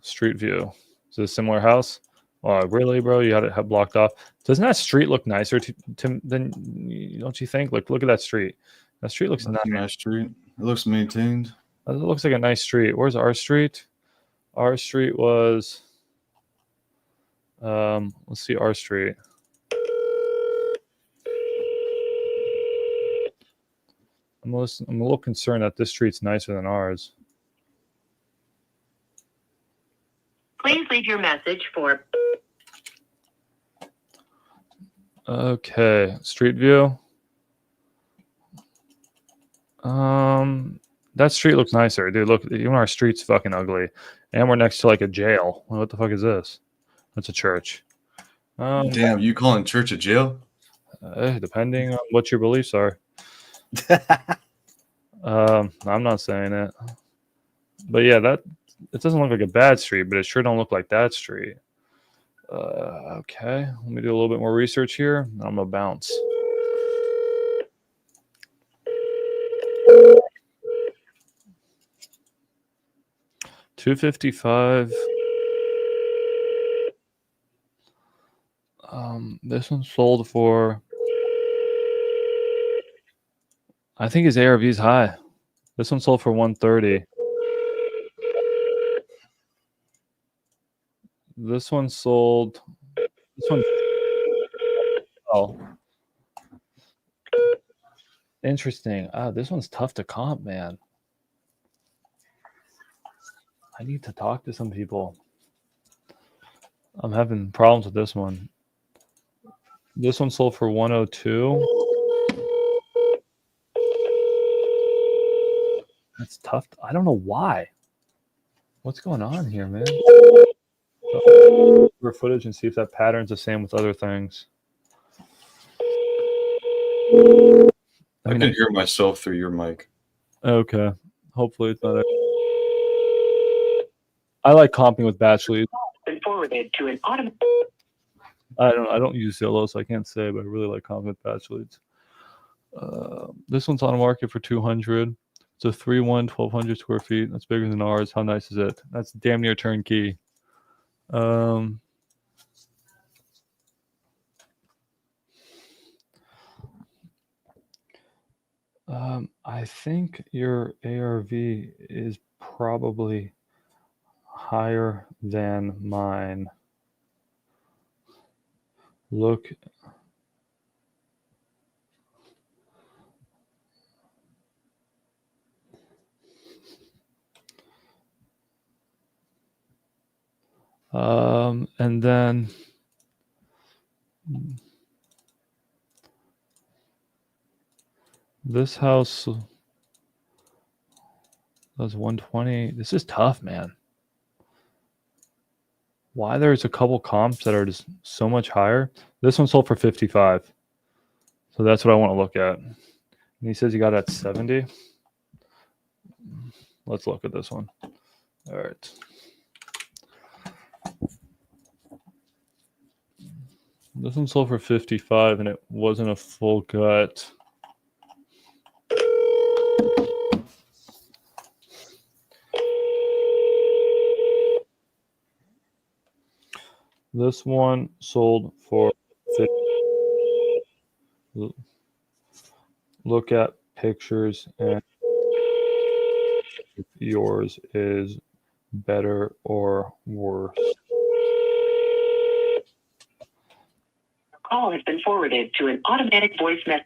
Street view. Is it a similar house? Oh, really, bro? You had it blocked off. Doesn't that street look nicer than, don't you think? Look at that street. That street looks nice. Nice street. It looks maintained. It looks like a nice street. Where's our street? Our street was. Let's see our street. I'm a little concerned that this street's nicer than ours. Please leave your message for. Okay, street view. That street looks nicer, dude. Look, even our street's fucking ugly, and we're next to like a jail. What the fuck is this? That's a church. Damn, you calling church a jail? Depending on what your beliefs are. I'm not saying it, but yeah, that it doesn't look like a bad street, but it sure don't look like that street. Okay, let me do a little bit more research here. I'm gonna bounce. $255. This one sold for. I think his ARV is high. This one sold for 130. This one sold. This one. Oh, interesting. This one's tough to comp, man. I need to talk to some people. I'm having problems with this one. This one sold for 102. That's tough. I don't know why. What's going on here, man? For footage and see if that pattern's the same with other things. I can hear myself through your mic. Okay. Hopefully it's not. I like comping with batch leads. Been forwarded to an automatic. I don't use Zillow, so I can't say, but I really like comping with batch leads. This one's on the market for 200. It's a 3-1, 1,200 square feet. That's bigger than ours. How nice is it? That's damn near turnkey. I think your ARV is probably higher than mine. Look. And then this house was 120. This is tough, man. Why there's a couple comps that are just so much higher. This one sold for 55. So that's what I want to look at. And he says he got it at 70. Let's look at this one. All right. This one sold for 55 and it wasn't a full gut. This one sold for 50. Look at pictures and if yours is better or worse. Call has been forwarded to an automatic voice message.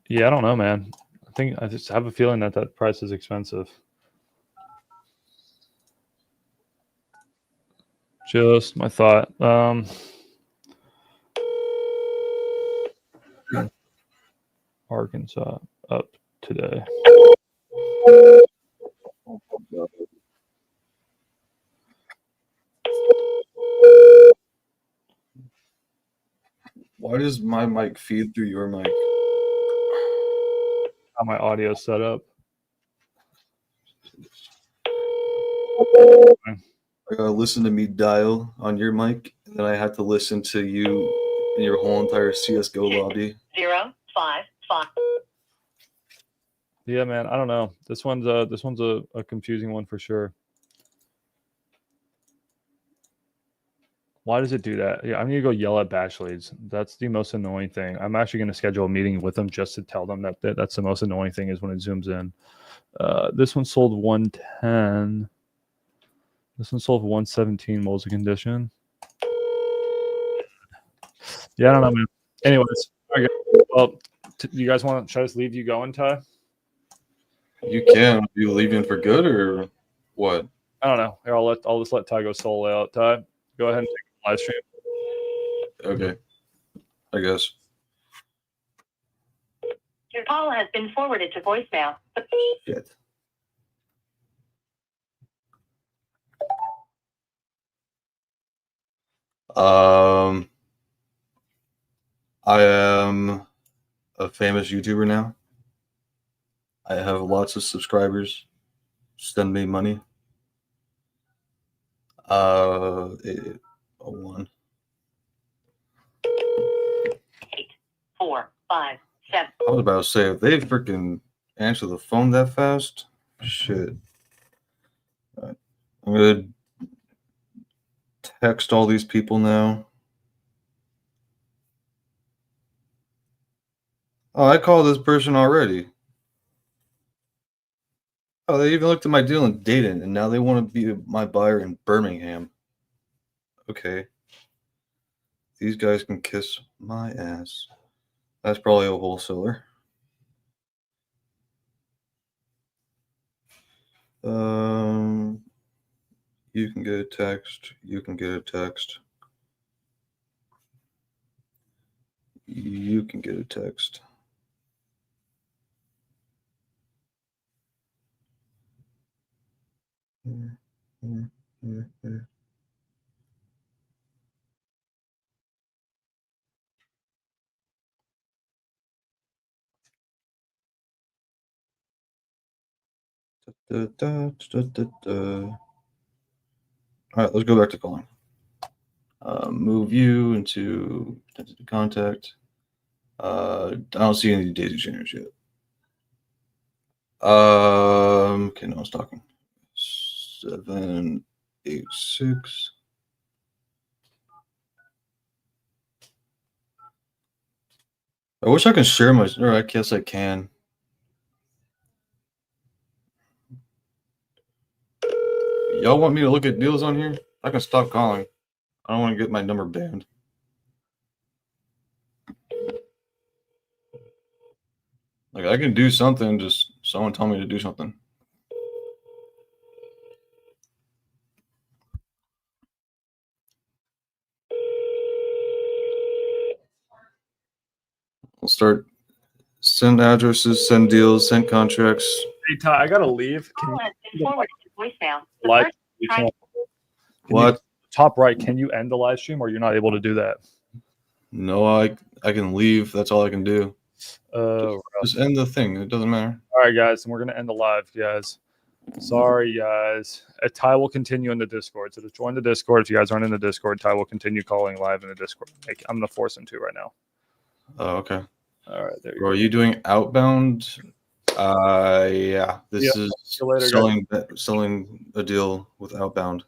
Yeah, I don't know, man. I just have a feeling that price is expensive. Just my thought. Arkansas up today. Why does my mic feed through your mic? How my audio set up. I gotta listen to me dial on your mic, and then I have to listen to you in your whole entire CS:GO lobby. 0, 5, 5. Yeah, man. I don't know. This one's a confusing one for sure. Why does it do that? Yeah, I'm gonna go yell at batch leads. That's the most annoying thing. I'm actually gonna schedule a meeting with them just to tell them that's the most annoying thing is when it zooms in. This one sold 110. This one sold 117 molds of condition. Yeah, I don't know, man. Anyways, okay. Well, you guys want? Should I just leave you going, Ty? You can. Are you leaving for good or what? I don't know. Here, I'll just let Ty go solo out. Ty, go ahead and take the live stream. Okay. I guess. Your call has been forwarded to voicemail. Shit. I am a famous YouTuber now. I have lots of subscribers. Send me money. 801. 8, 4, 5, 7. I was about to say, if they freaking answer the phone that fast, shit. All right. I'm gonna text all these people now. Oh, I called this person already. Oh, they even looked at my deal in Dayton, and now they want to be my buyer in Birmingham. Okay. These guys can kiss my ass. That's probably a wholesaler. You can get a text. You can get a text. You can get a text. All right, let's go back to calling. Move you into potential contact. I don't see any daisy chainers yet. Okay, no, I was talking. 786. I wish I could share my, or I guess I can. Y'all want me to look at deals on here? I can stop calling. I don't want to get my number banned. Like, I can do something, just someone tell me to do something. We'll start send addresses, send deals, send contracts. Hey, Ty, I gotta leave. Can Call has been forwarded to voicemail. The live person trying What? top right, can you end the live stream, or you're not able to do that? No, I can leave. That's all I can do. Just end the thing. It doesn't matter. All right, guys, and we're gonna end the live, guys. Sorry, guys. Ty will continue in the Discord. So just join the Discord. If you guys aren't in the Discord, Ty will continue calling live in the Discord. I'm gonna force him to right now. Oh, okay. All right, there you Bro, go. are you doing outbound? Yeah. This is See you later, guys. selling a deal with outbound.